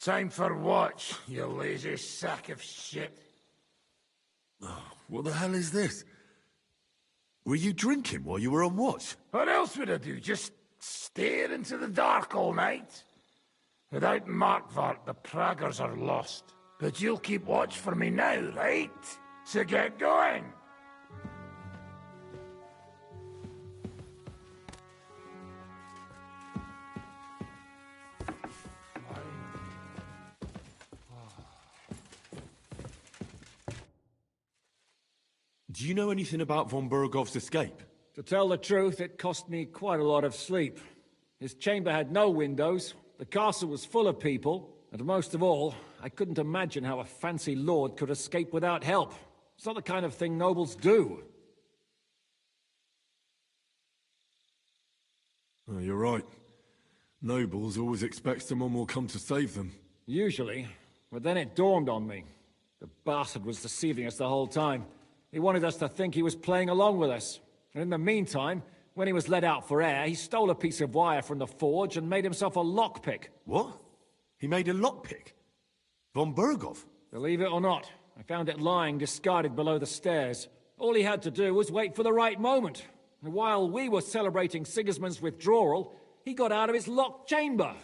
Time for watch, you lazy sack of shit. What the hell is this? Were you drinking while you were on watch? What else would I do? Just stare into the dark all night? Without Markvart, the Praggers are lost. But you'll keep watch for me now, right? So get going! Do you know anything about von Bergov's escape? To tell the truth, it cost me quite a lot of sleep. His chamber had no windows, the castle was full of people, and most of all, I couldn't imagine how a fancy lord could escape without help. It's not the kind of thing nobles do. Oh, you're right. Nobles always expect someone will come to save them. Usually, but then it dawned on me. The bastard was deceiving us the whole time. He wanted us to think he was playing along with us. And in the meantime, when he was let out for air, he stole a piece of wire from the forge and made himself a lockpick. What? He made a lockpick? Von Bergov? Believe it or not, I found it lying discarded below the stairs. All he had to do was wait for the right moment. And while we were celebrating Sigismund's withdrawal, he got out of his locked chamber.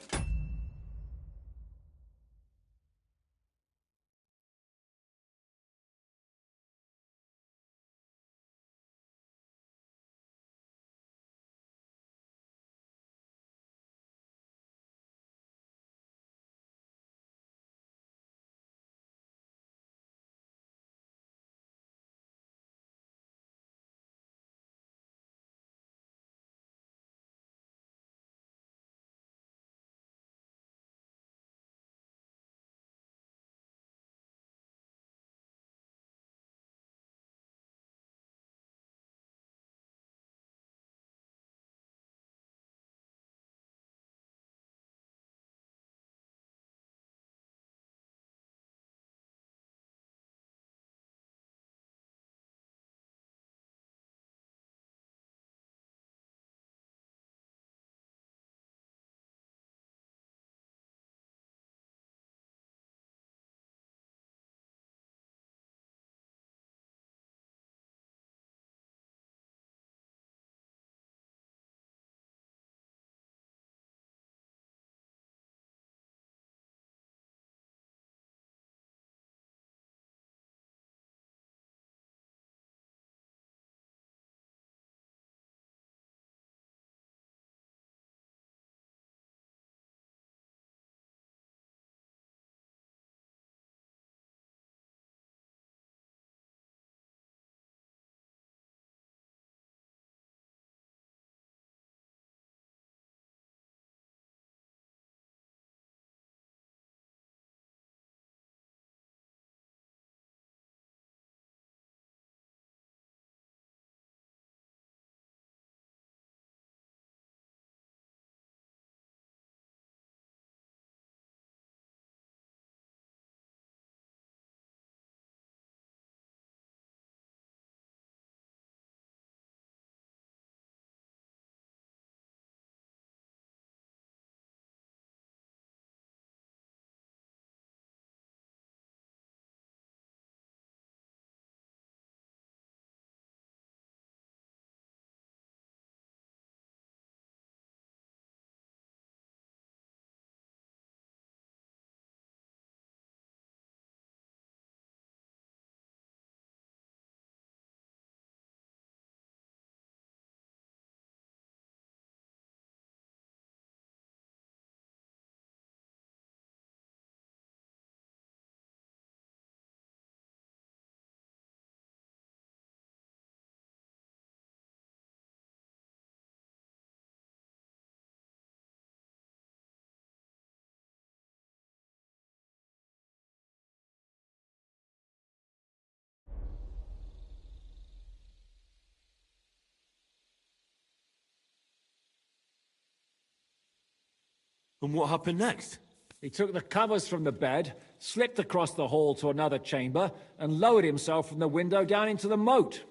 And what happened next? He took the covers from the bed, slipped across the hall to another chamber, and lowered himself from the window down into the moat.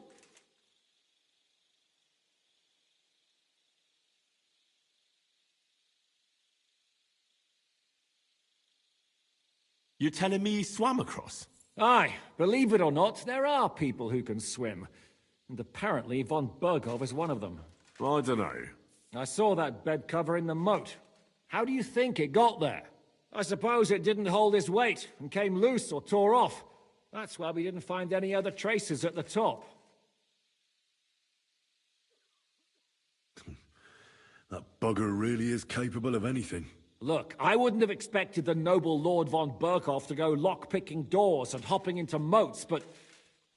You're telling me he swam across? Aye, believe it or not, there are people who can swim. And apparently von Berghoff is one of them. I don't know. I saw that bed cover in the moat. How do you think it got there? I suppose it didn't hold his weight and came loose or tore off. That's why we didn't find any other traces at the top. That bugger really is capable of anything. Look, I wouldn't have expected the noble Lord von Berghoff to go lock-picking doors and hopping into moats, but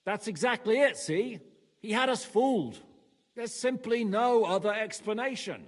that's exactly it, see? He had us fooled. There's simply no other explanation.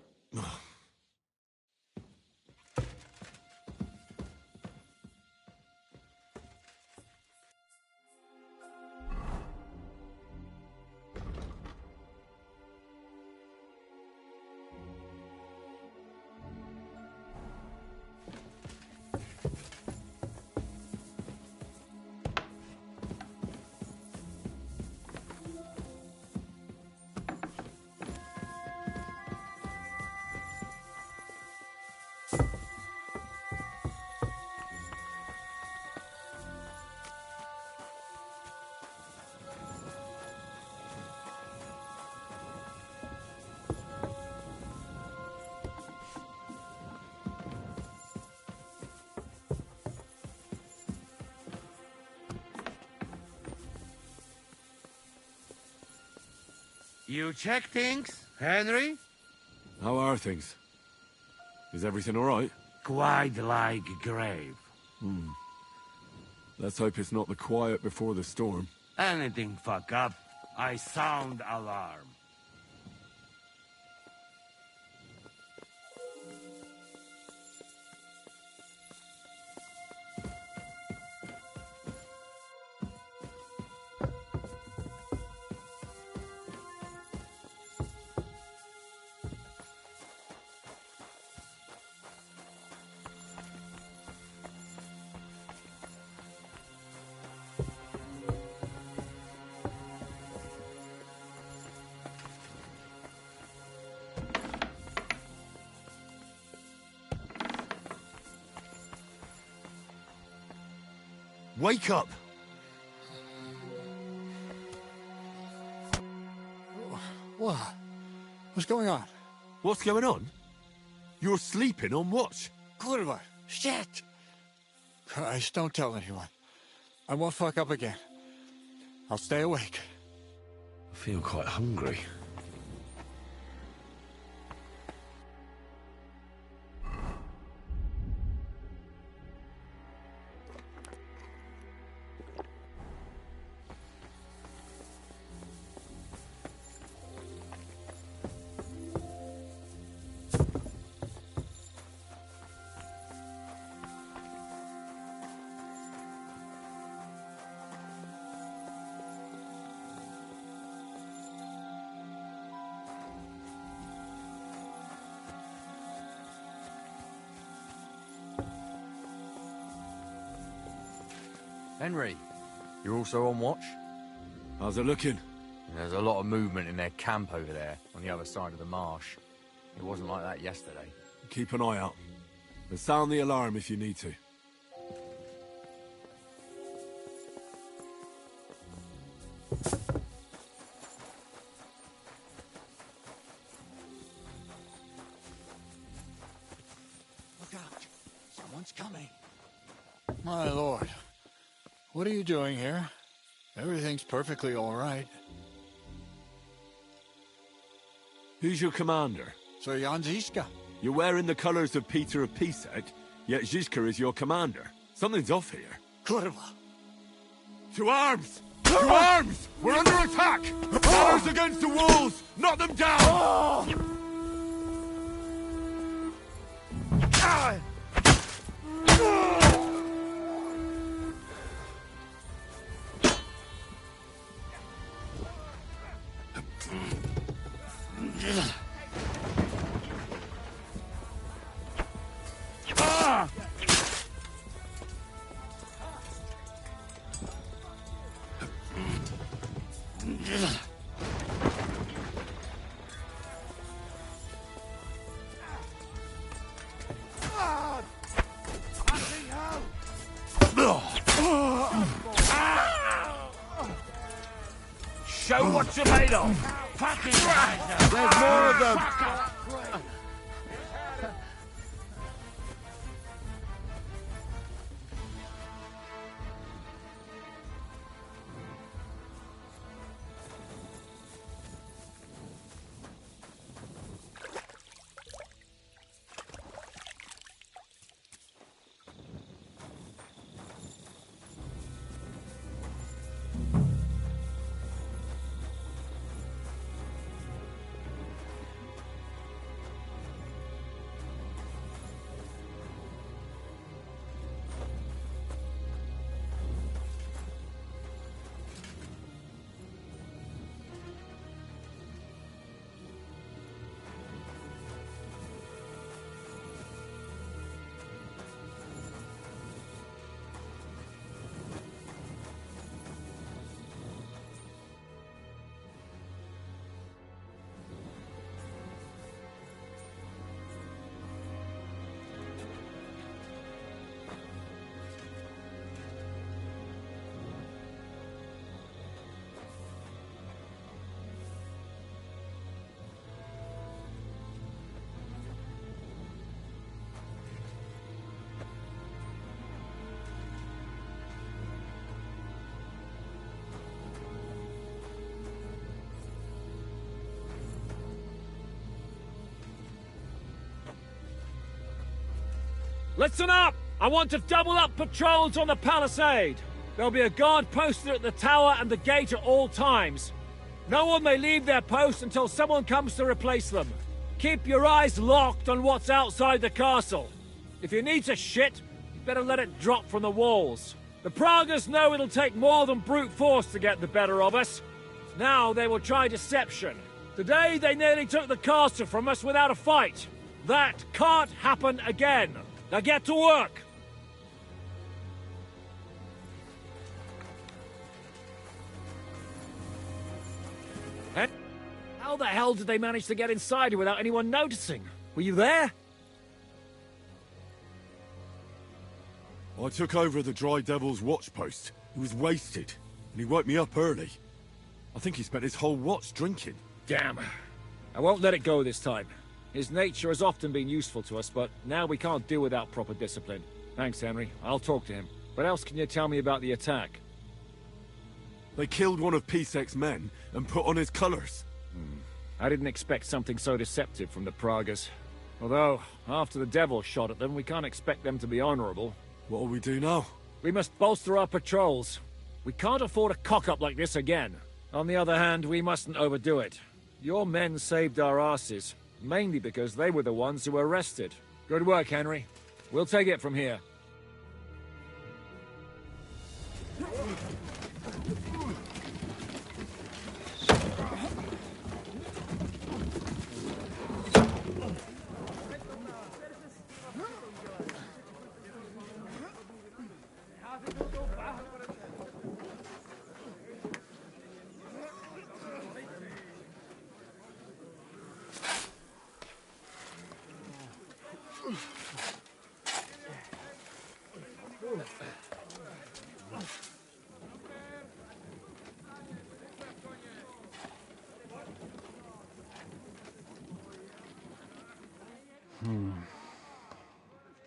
You check things, Henry? How are things? Is everything all right? Quite like grave. Let's hope it's not the quiet before the storm. Anything fuck up, I sound alarm. Wake up! What? What's going on? What's going on? You're sleeping on watch. Kurva! Shit! Christ, don't tell anyone. I won't fuck up again. I'll stay awake. I feel quite hungry. Henry, you're also on watch? How's it looking? There's a lot of movement in their camp over there, on the other side of the marsh. It wasn't like that yesterday. Keep an eye out. And sound the alarm if you need to. Look out! Someone's coming. My lord. What are you doing here? Everything's perfectly all right. Who's your commander? Sir Jan Ziska. You're wearing the colours of Peter of Pisek, yet Ziska is your commander. Something's off here. Kurva! To arms! To arms! We're under attack! Banners against the walls! Knock them down! What's you made of? Fucking There's more of them! Listen up! I want to double up patrols on the palisade. There'll be a guard posted at the tower and the gate at all times. No one may leave their post until someone comes to replace them. Keep your eyes locked on what's outside the castle. If you need to shit, you better let it drop from the walls. The Pragas know it'll take more than brute force to get the better of us. Now they will try deception. Today they nearly took the castle from us without a fight. That can't happen again. Now get to work! How the hell did they manage to get inside without anyone noticing? Were you there? I took over the Dry Devil's watch post. He was wasted, and he woke me up early. I think he spent his whole watch drinking. Damn. I won't let it go this time. His nature has often been useful to us, but now we can't do without proper discipline. Thanks, Henry. I'll talk to him. What else can you tell me about the attack? They killed one of Pisek's men and put on his colours. I didn't expect something so deceptive from the Pragas. Although, after the devil shot at them, we can't expect them to be honourable. What will we do now? We must bolster our patrols. We can't afford a cock-up like this again. On the other hand, we mustn't overdo it. Your men saved our asses. Mainly because they were the ones who were arrested. Good work, Henry. We'll take it from here.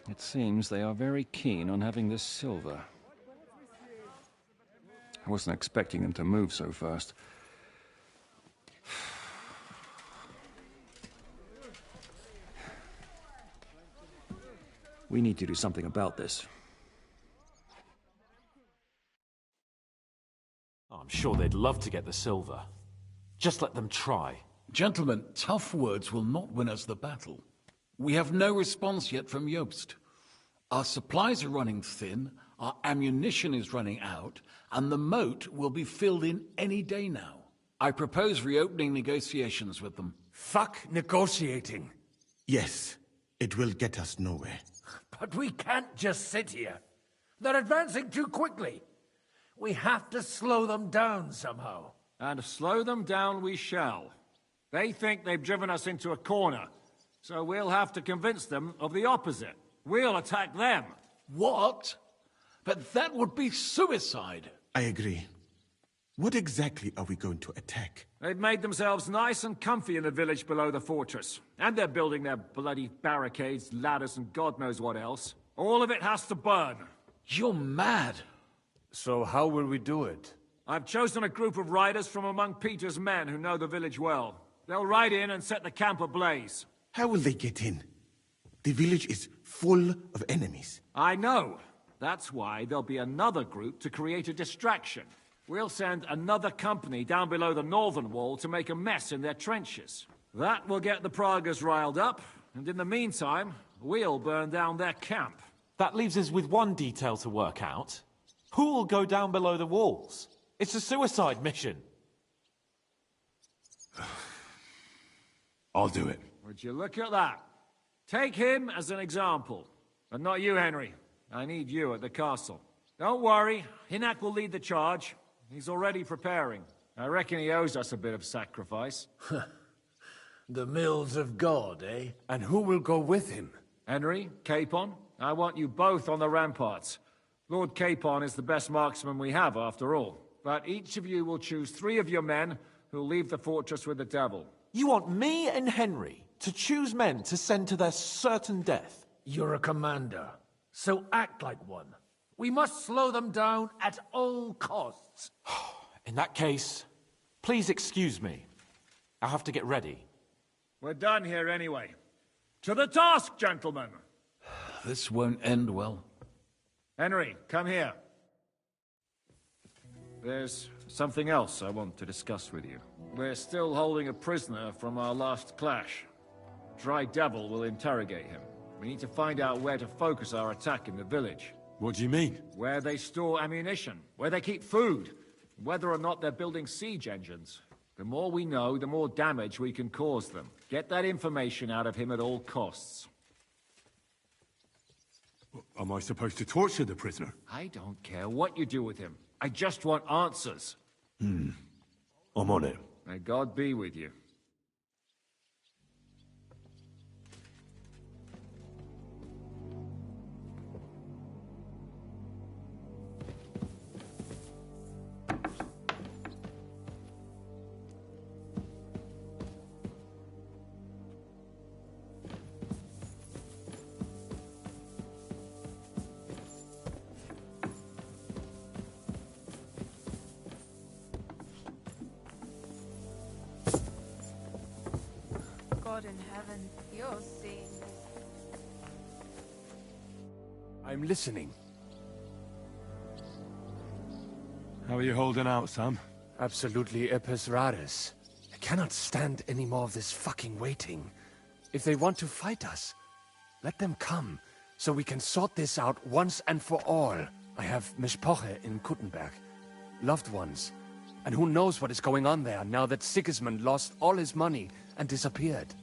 It seems they are very keen on having this silver. I wasn't expecting them to move so fast. We need to do something about this. I'm sure they'd love to get the silver. Just let them try. Gentlemen, tough words will not win us the battle. We have no response yet from Jobst. Our supplies are running thin, our ammunition is running out, and the moat will be filled in any day now. I propose reopening negotiations with them. Fuck negotiating. Yes, it will get us nowhere. But we can't just sit here. They're advancing too quickly. We have to slow them down somehow. And slow them down we shall. They think they've driven us into a corner, so we'll have to convince them of the opposite. We'll attack them. What? But that would be suicide. I agree. What exactly are we going to attack? They've made themselves nice and comfy in the village below the fortress. And they're building their bloody barricades, ladders, and God knows what else. All of it has to burn. You're mad. So how will we do it? I've chosen a group of riders from among Peter's men who know the village well. They'll ride in and set the camp ablaze. How will they get in? The village is full of enemies. I know. That's why there'll be another group to create a distraction. We'll send another company down below the northern wall to make a mess in their trenches. That will get the Pragas riled up, and in the meantime, we'll burn down their camp. That leaves us with one detail to work out. Who will go down below the walls? It's a suicide mission. I'll do it. Would you look at that? Take him as an example. But not you, Henry. I need you at the castle. Don't worry, Hinak will lead the charge. He's already preparing. I reckon he owes us a bit of sacrifice. The mills of God, eh? And who will go with him? Henry, Capon, I want you both on the ramparts. Lord Capon is the best marksman we have, after all. But each of you will choose 3 of your men who'll leave the fortress with the devil. You want me and Henry to choose men to send to their certain death? You're a commander, so act like one. We must slow them down at all costs. In that case, please excuse me. I'll have to get ready. We're done here anyway. To the task, gentlemen! This won't end well. Henry, come here. There's something else I want to discuss with you. We're still holding a prisoner from our last clash. Dry Devil will interrogate him. We need to find out where to focus our attack in the village. What do you mean? Where they store ammunition, where they keep food, whether or not they're building siege engines. The more we know, the more damage we can cause them. Get that information out of him at all costs. Am I supposed to torture the prisoner? I don't care what you do with him. I just want answers. I'm on it. May God be with you. God in heaven, you're seeing this. I'm listening. How are you holding out, Sam? Absolutely epis raris. I cannot stand any more of this fucking waiting. If they want to fight us, let them come, so we can sort this out once and for all. I have Mishpoche in Kuttenberg, loved ones. And who knows what is going on there now that Sigismund lost all his money and disappeared.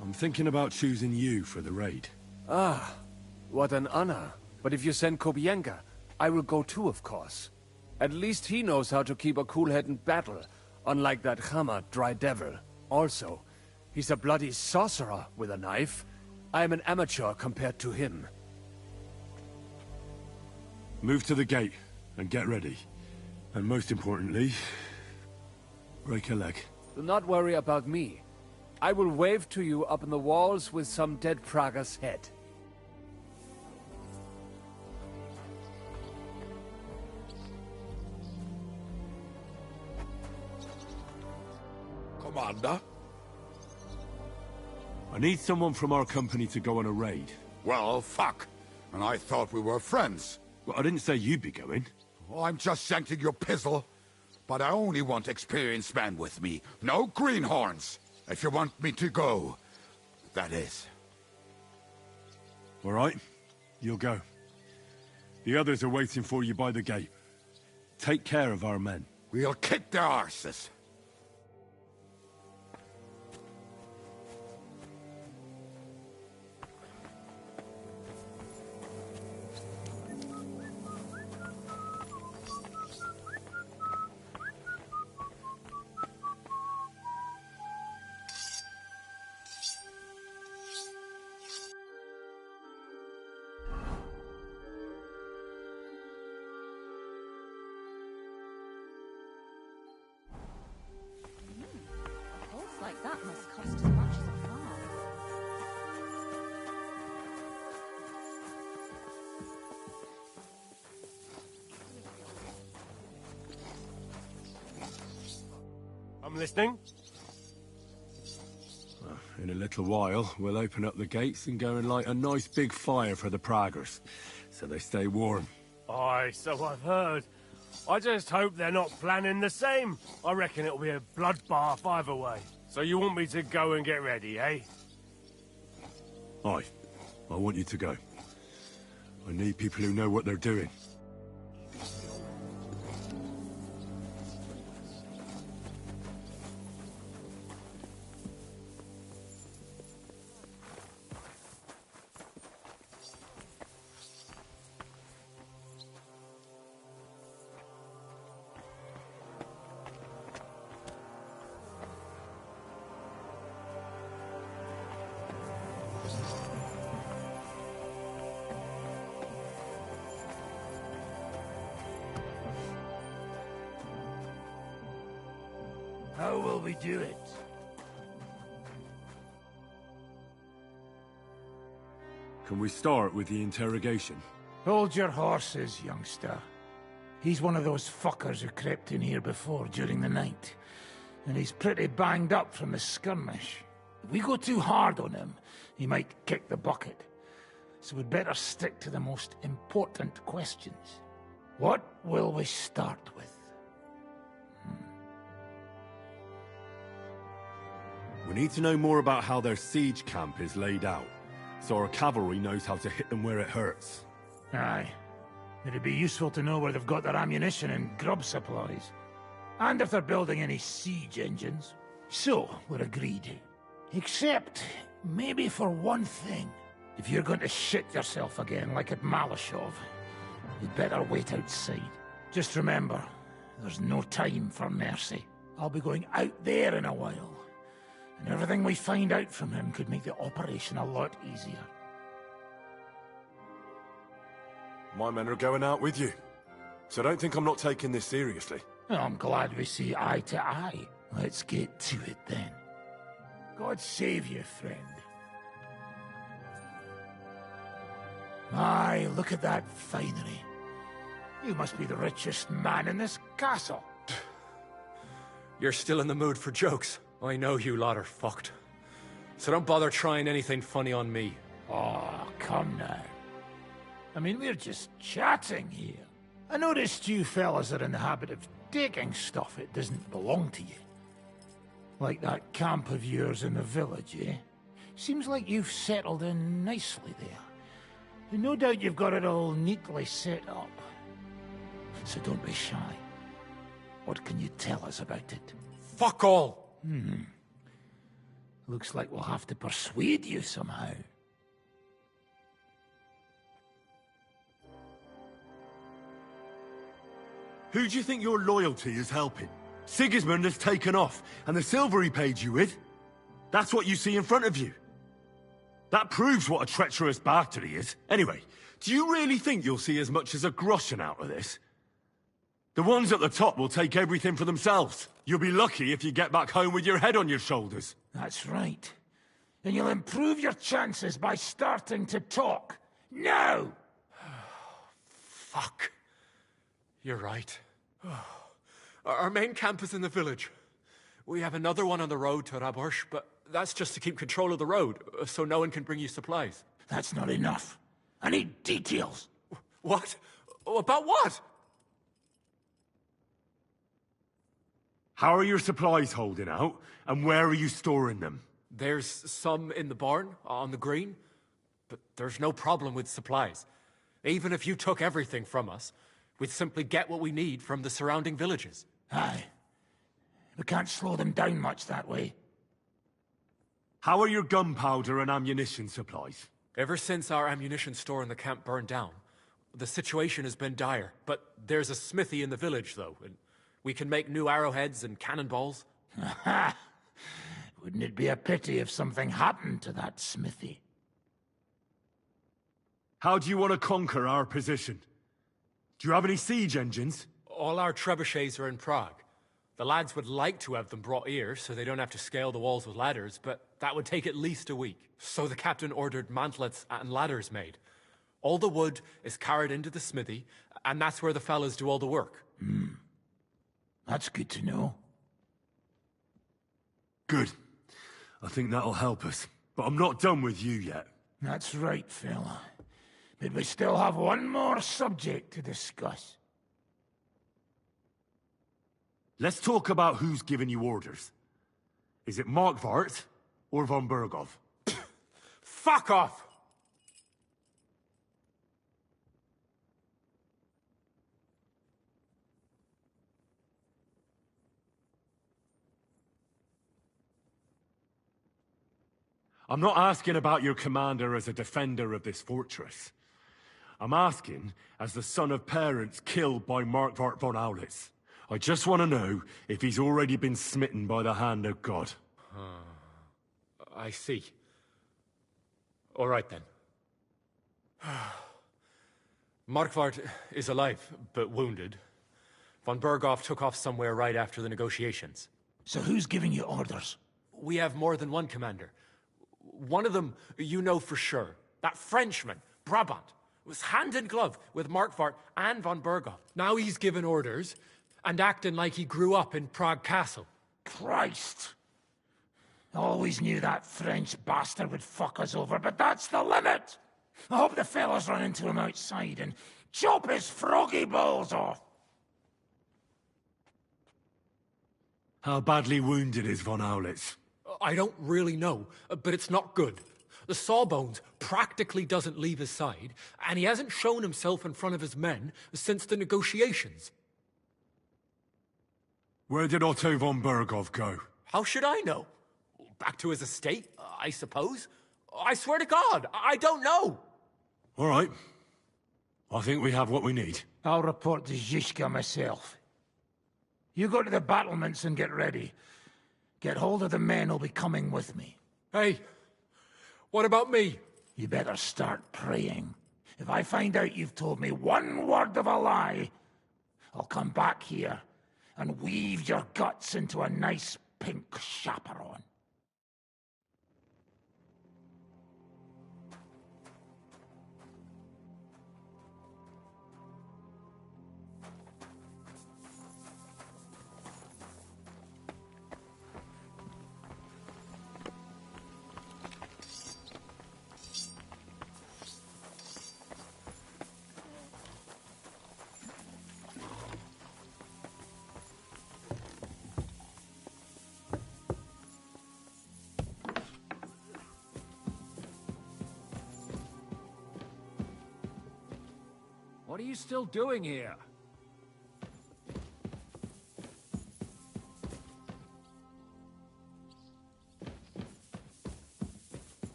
I'm thinking about choosing you for the raid. Ah, what an honor. But if you send Kobienka, I will go too, of course. At least he knows how to keep a cool head in battle, unlike that Hammer Dry Devil. Also, he's a bloody sorcerer with a knife. I am an amateur compared to him. Move to the gate and get ready. And most importantly, break a leg. Do not worry about me. I will wave to you up in the walls with some dead Praga's head. Commander? I need someone from our company to go on a raid. Well, fuck. And I thought we were friends. Well, I didn't say you'd be going. Oh, I'm just scenting your pizzle. But I only want experienced men with me. No greenhorns. If you want me to go, that is. All right, you'll go. The others are waiting for you by the gate. Take care of our men. We'll kick their arses. That must cost as much as a farm. I'm listening. In a little while, we'll open up the gates and go and light a nice big fire for the Praggers, so they stay warm. Aye, so I've heard. I just hope they're not planning the same. I reckon it'll be a bloodbath either way. So you want me to go and get ready, eh? Aye, I want you to go. I need people who know what they're doing. How will we do it? Can we start with the interrogation? Hold your horses, youngster. He's one of those fuckers who crept in here before during the night. And he's pretty banged up from the skirmish. If we go too hard on him, he might kick the bucket. So we'd better stick to the most important questions. What will we start with? We need to know more about how their siege camp is laid out, so our cavalry knows how to hit them where it hurts. Aye. It'd be useful to know where they've got their ammunition and grub supplies. And if they're building any siege engines. So, we're agreed. Except, maybe for one thing. If you're going to shit yourself again, like at Malashov, you'd better wait outside. Just remember, there's no time for mercy. I'll be going out there in a while. And everything we find out from him could make the operation a lot easier. My men are going out with you, so don't think I'm not taking this seriously. Well, I'm glad we see eye to eye. Let's get to it then. God save you, friend. My, look at that finery. You must be the richest man in this castle. You're still in the mood for jokes. I know you lot are fucked. So don't bother trying anything funny on me. Oh, come now. I mean, we're just chatting here. I noticed you fellas are in the habit of taking stuff that doesn't belong to you. Like that camp of yours in the village, eh? Seems like you've settled in nicely there. And no doubt you've got it all neatly set up. So don't be shy. What can you tell us about it? Fuck all! Looks like we'll have to persuade you somehow. Who do you think your loyalty is helping? Sigismund has taken off, and the silver he paid you with? That's what you see in front of you. That proves what a treacherous bastard he is. Anyway, do you really think you'll see as much as a groschen out of this? The ones at the top will take everything for themselves. You'll be lucky if you get back home with your head on your shoulders. That's right. And you'll improve your chances by starting to talk. Now! Fuck. You're right. Our main camp is in the village. We have another one on the road to Raborsh, but that's just to keep control of the road, so no one can bring you supplies. That's not enough. I need details. What? About what? How are your supplies holding out, and where are you storing them? There's some in the barn, on the green, but there's no problem with supplies. Even if you took everything from us, we'd simply get what we need from the surrounding villages. Aye. We can't slow them down much that way. How are your gunpowder and ammunition supplies? Ever since our ammunition store in the camp burned down, the situation has been dire. But there's a smithy in the village, though, and we can make new arrowheads and cannonballs. Ha! Wouldn't it be a pity if something happened to that smithy? How do you want to conquer our position? Do you have any siege engines? All our trebuchets are in Prague. The lads would like to have them brought here so they don't have to scale the walls with ladders, but that would take at least a week. So the captain ordered mantlets and ladders made. All the wood is carried into the smithy, and that's where the fellas do all the work. That's good to know. Good. I think that'll help us. But I'm not done with you yet. That's right, fella. But we still have one more subject to discuss. Let's talk about who's giving you orders. Is it Markvart or von Bergov? Fuck off! I'm not asking about your commander as a defender of this fortress. I'm asking as the son of parents killed by Markvart von Aulitz. I just want to know if he's already been smitten by the hand of God. I see. All right, then. Markvart is alive, but wounded. Von Berghoff took off somewhere right after the negotiations. So who's giving you orders? We have more than one commander. One of them you know for sure. That Frenchman, Brabant, was hand in glove with Markvart and von Berghoff. Now he's given orders and acting like he grew up in Prague Castle. Christ! Always knew that French bastard would fuck us over, but that's the limit! I hope the fellas run into him outside and chop his froggy balls off! How badly wounded is von Aulitz? I don't really know, but it's not good. The sawbones practically doesn't leave his side, and he hasn't shown himself in front of his men since the negotiations. Where did Otto von Berghoff go? How should I know? Back to his estate, I suppose? I swear to God, I don't know! All right. I think we have what we need. I'll report to Zizka myself. You go to the battlements and get ready. Get hold of the men who'll be coming with me. Hey, what about me? You better start praying. If I find out you've told me one word of a lie, I'll come back here and weave your guts into a nice pink chaperon. What are you still doing here?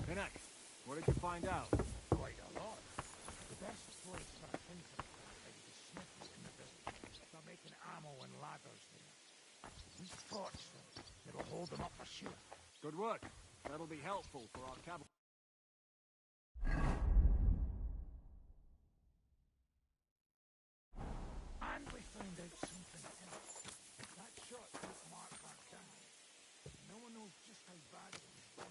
Pinnock, what did you find out? Quite a lot. The best place for a tinker is the smithy in the village. They're making ammo and ladders there. We forge them. It'll hold them up for sure. Good work. That'll be helpful for our cavalry. And we found out something else. That shot took Markvart down. No one knows just how bad it was.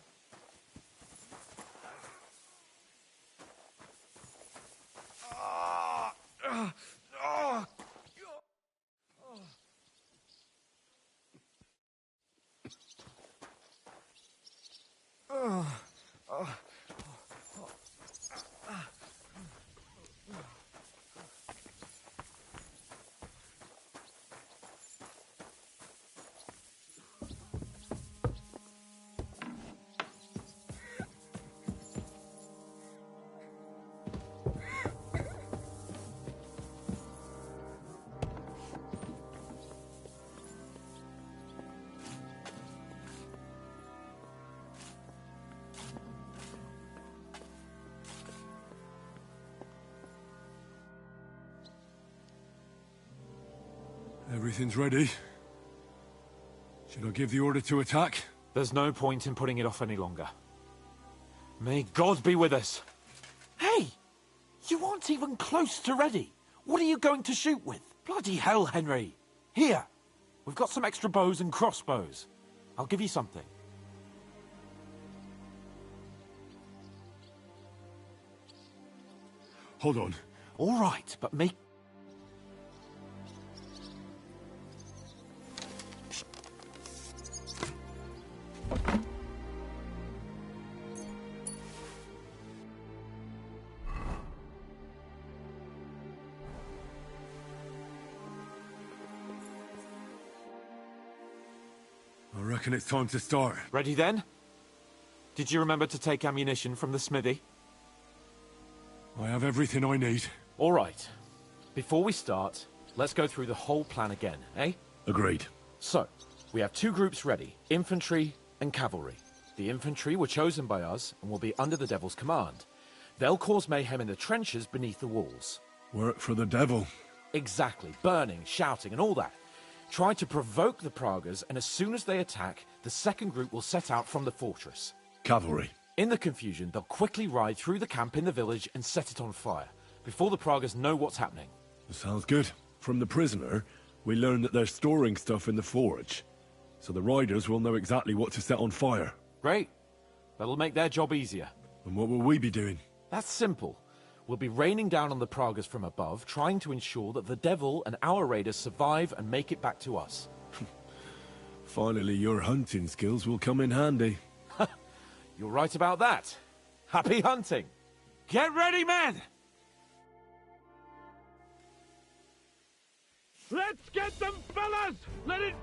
Everything's ready. Should I give the order to attack? There's no point in putting it off any longer. May God be with us. You aren't even close to ready. What are you going to shoot with? Bloody hell, Henry. Here, we've got some extra bows and crossbows. I'll give you something. Hold on. All right, but make... I reckon it's time to start. Ready then? Did you remember to take ammunition from the smithy? I have everything I need. All right. Before we start, let's go through the whole plan again, eh? Agreed. So, we have two groups ready, infantry and cavalry. The infantry were chosen by us and will be under the Devil's command. They'll cause mayhem in the trenches beneath the walls. Work for the Devil. Exactly. Burning, shouting and all that. Try to provoke the Pragas, and as soon as they attack, the second group will set out from the fortress. Cavalry. In the confusion, they'll quickly ride through the camp in the village and set it on fire, before the Pragas know what's happening. Sounds good. From the prisoner, we learned that they're storing stuff in the forge. So the riders will know exactly what to set on fire. Great. That'll make their job easier. And what will we be doing? That's simple. We'll be raining down on the Pragas from above, trying to ensure that the Devil and our raiders survive and make it back to us. Finally, your hunting skills will come in handy. You're right about that. Happy hunting! Get ready, men! Let's get them, fellas! Let it...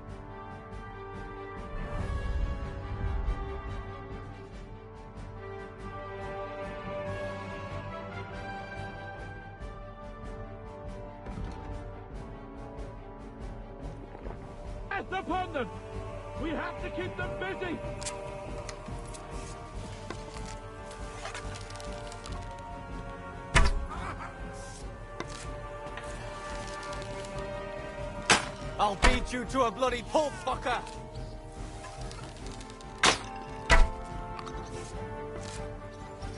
Death upon them! We have to keep them busy! I'll beat you to a bloody pulp, fucker!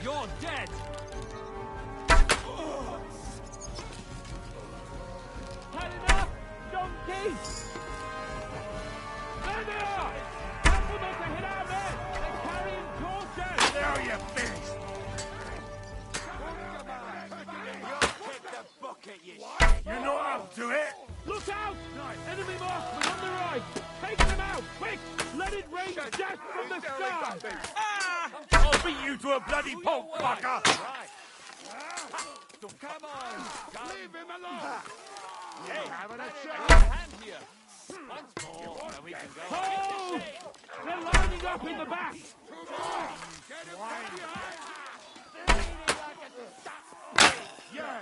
You're dead! Had enough, donkey! There they are! Careful not to hit our men! They're carrying torches! Now you finished! You're not up to it! Look out! Enemy marksman on the right! Take them out! Quick! Let it rain death from the sky! I'll beat you to a bloody pulp, fucker! Come on! Leave him alone! Hey, having a hand here! Once more, and we can go. Hold! They're lining up in the back! Yeah!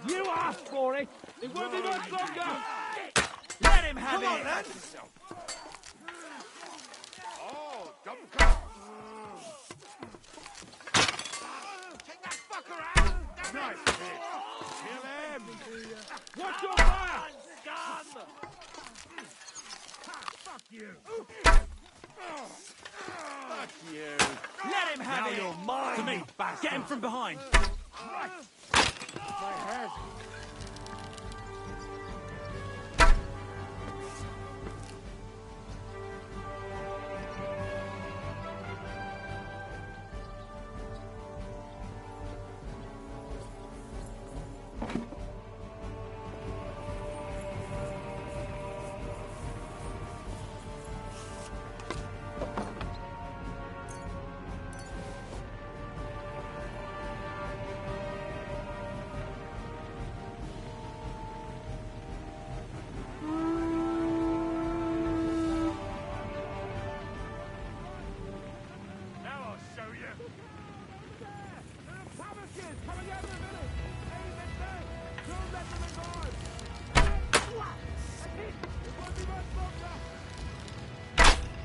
You asked for it! It won't be much longer! Let him have Come on, it! lad. Oh, dumb cock! Take that fucker out! Nice hit! Kill him! Watch your fire! Gun! Fuck you! Fuck you! Let him have Now it! you're mine, To me! you bastard. Get him from behind! Right! My head!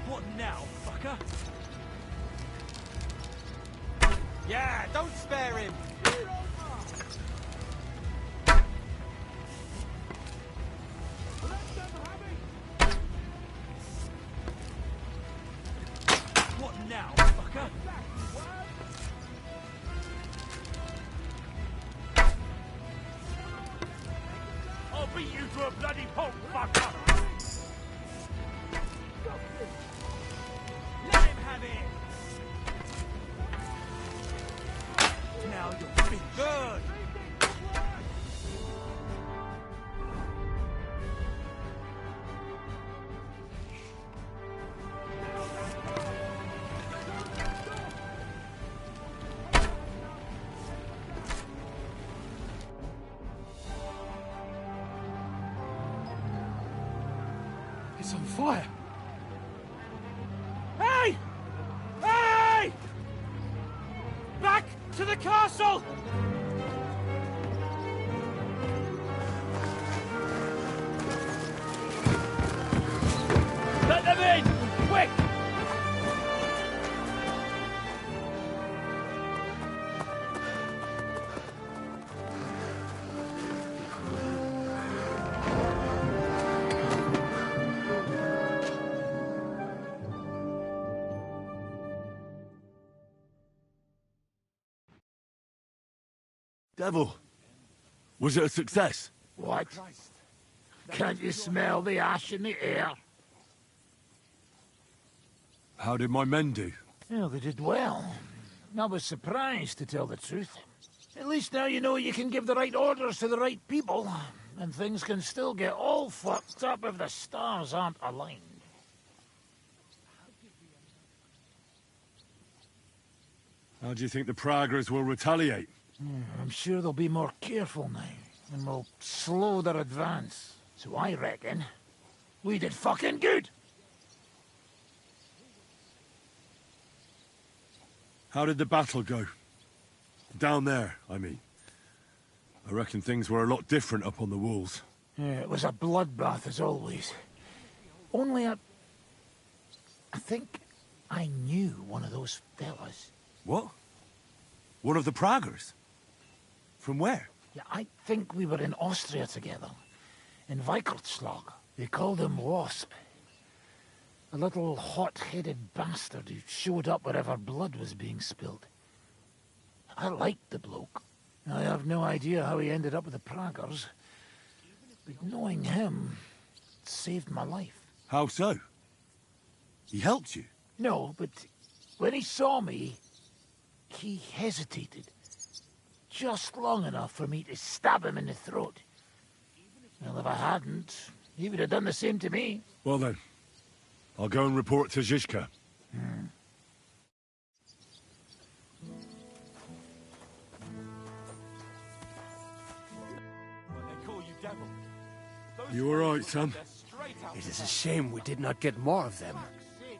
What now, fucker? Yeah, don't spare him! What now, fucker? It's on fire. Hey! Hey! Back to the castle! Let them in! Quick! Devil, was it a success? What? Can't you smell the ash in the air? How did my men do? Well, they did well. I was surprised, to tell the truth. At least now you know you can give the right orders to the right people, and things can still get all fucked up if the stars aren't aligned. How do you think the Praggers will retaliate? I'm sure they'll be more careful now, and will slow their advance. So I reckon we did fucking good! How did the battle go? Down there, I mean. I reckon things were a lot different up on the walls. Yeah, it was a bloodbath as always. Only I think I knew one of those fellas. What? One of the Praggers? From where? Yeah, I think we were in Austria together. In Weikertslag. They called him Wasp. A little hot-headed bastard who showed up wherever blood was being spilled. I liked the bloke. I have no idea how he ended up with the Praggers. But knowing him saved my life. How so? He helped you? No, but when he saw me, he hesitated. Just long enough for me to stab him in the throat. Well, if I hadn't, he would have done the same to me. Well then, I'll go and report to Zizka. You alright, son? It is a shame we did not get more of them.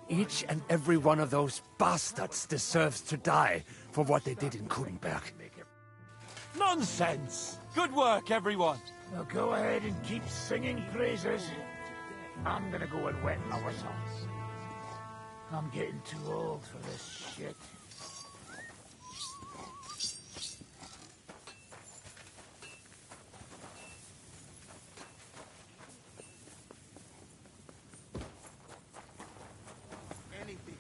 Each and every one of those bastards deserves to die for what they did in Kudenberg. Nonsense! Good work, everyone! Now go ahead and keep singing praises. I'm gonna go and wet my whistle. I'm getting too old for this shit. Anything.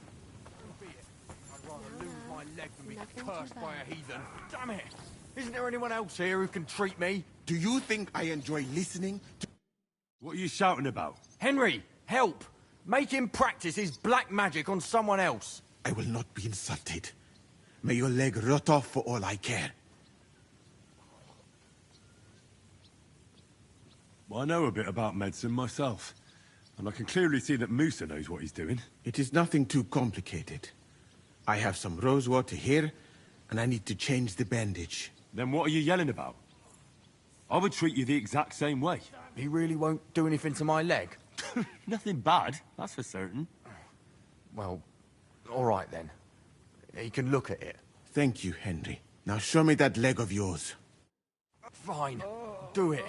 Be it. I'd rather lose my leg than be cursed by a heathen. Damn it! Isn't there anyone else here who can treat me? Do you think I enjoy listening to... What are you shouting about? Henry, help! Make him practice his black magic on someone else. I will not be insulted. May your leg rot off for all I care. Well, I know a bit about medicine myself, and I can clearly see that Musa knows what he's doing. It is nothing too complicated. I have some rose water here, and I need to change the bandage. Then what are you yelling about? I would treat you the exact same way. He really won't do anything to my leg? Nothing bad, that's for certain. Well, all right then. He can look at it. Thank you, Henry. Now show me that leg of yours. Fine. Do it.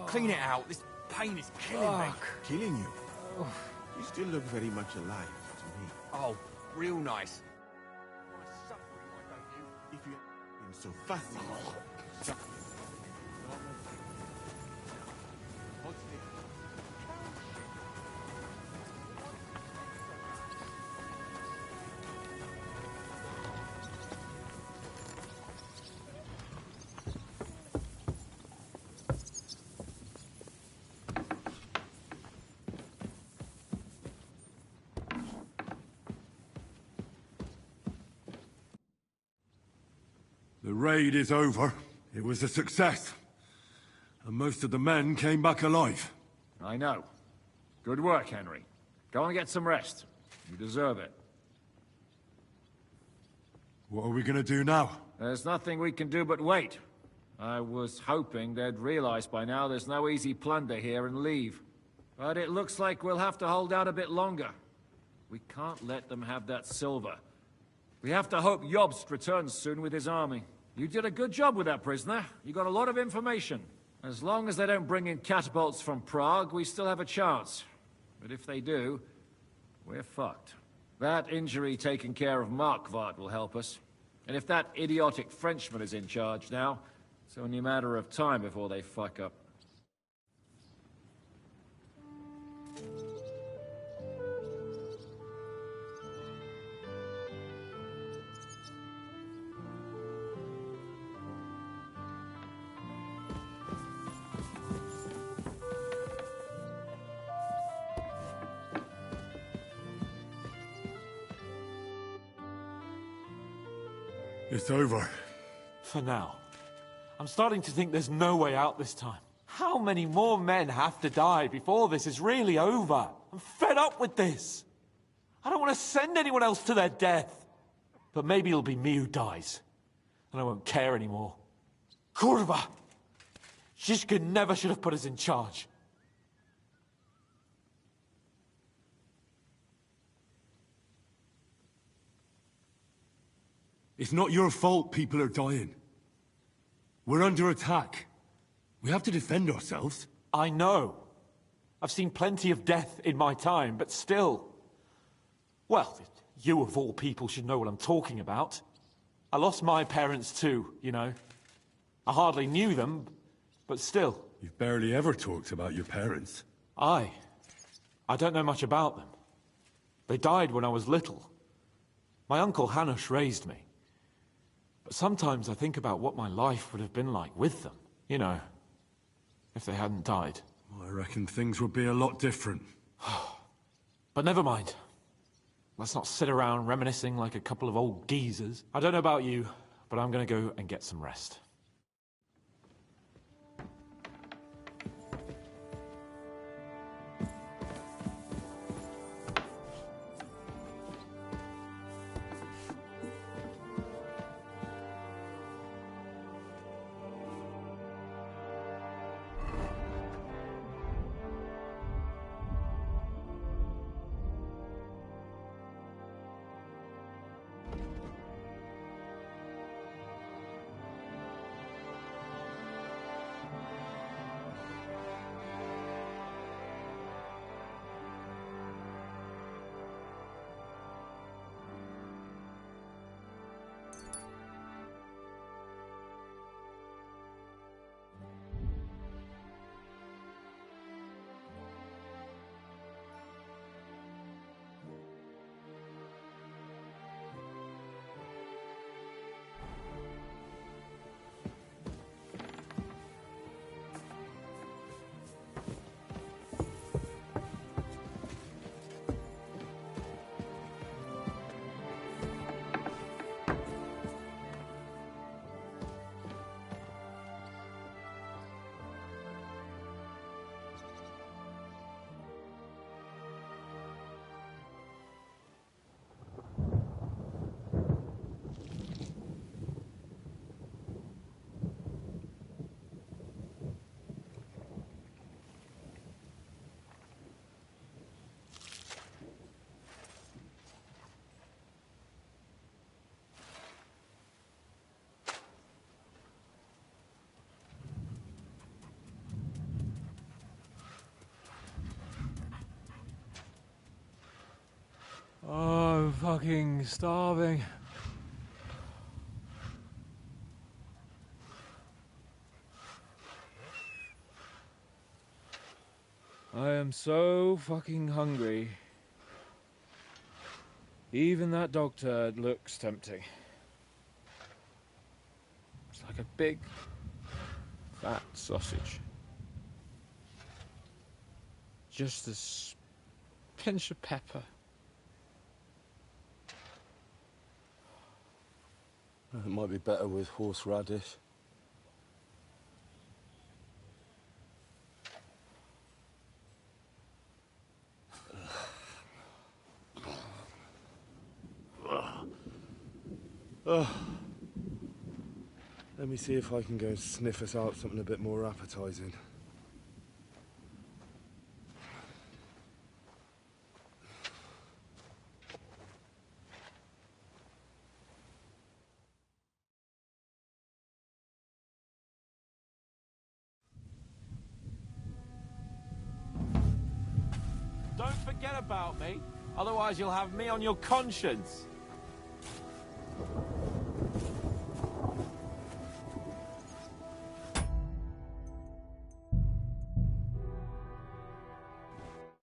Clean it out. This pain is killing me. Killing you? You still look very much alive to me. Oh, real nice. If you had been so fussy... The raid is over. It was a success. And most of the men came back alive. I know. Good work, Henry. Go and get some rest. You deserve it. What are we gonna do now? There's nothing we can do but wait. I was hoping they'd realize by now there's no easy plunder here and leave. But it looks like we'll have to hold out a bit longer. We can't let them have that silver. We have to hope Jobst returns soon with his army. You did a good job with that prisoner. You got a lot of information. As long as they don't bring in catapults from Prague, we still have a chance. But if they do, we're fucked. That injury taking care of Markvart will help us. And if that idiotic Frenchman is in charge now, it's only a matter of time before they fuck up. It's over. For now. I'm starting to think there's no way out this time. How many more men have to die before this is really over? I'm fed up with this. I don't want to send anyone else to their death. But maybe it'll be me who dies. And I won't care anymore. Kurva! Zizka never should have put us in charge. It's not your fault people are dying. We're under attack. We have to defend ourselves. I know. I've seen plenty of death in my time, but still. Well, you of all people should know what I'm talking about. I lost my parents too, you know. I hardly knew them, but still. You've barely ever talked about your parents. I don't know much about them. They died when I was little. My uncle Hanush raised me. But sometimes I think about what my life would have been like with them. You know, if they hadn't died. I reckon things would be a lot different. But never mind. Let's not sit around reminiscing like a couple of old geezers. I don't know about you, but I'm gonna go and get some rest. Oh, I'm fucking starving. I am so fucking hungry. Even that dog turd looks tempting. It's like a big, fat sausage. Just a pinch of pepper. It might be better with horseradish. Let me see if I can go and sniff us out something a bit more appetizing. forget about me. Otherwise you'll have me on your conscience.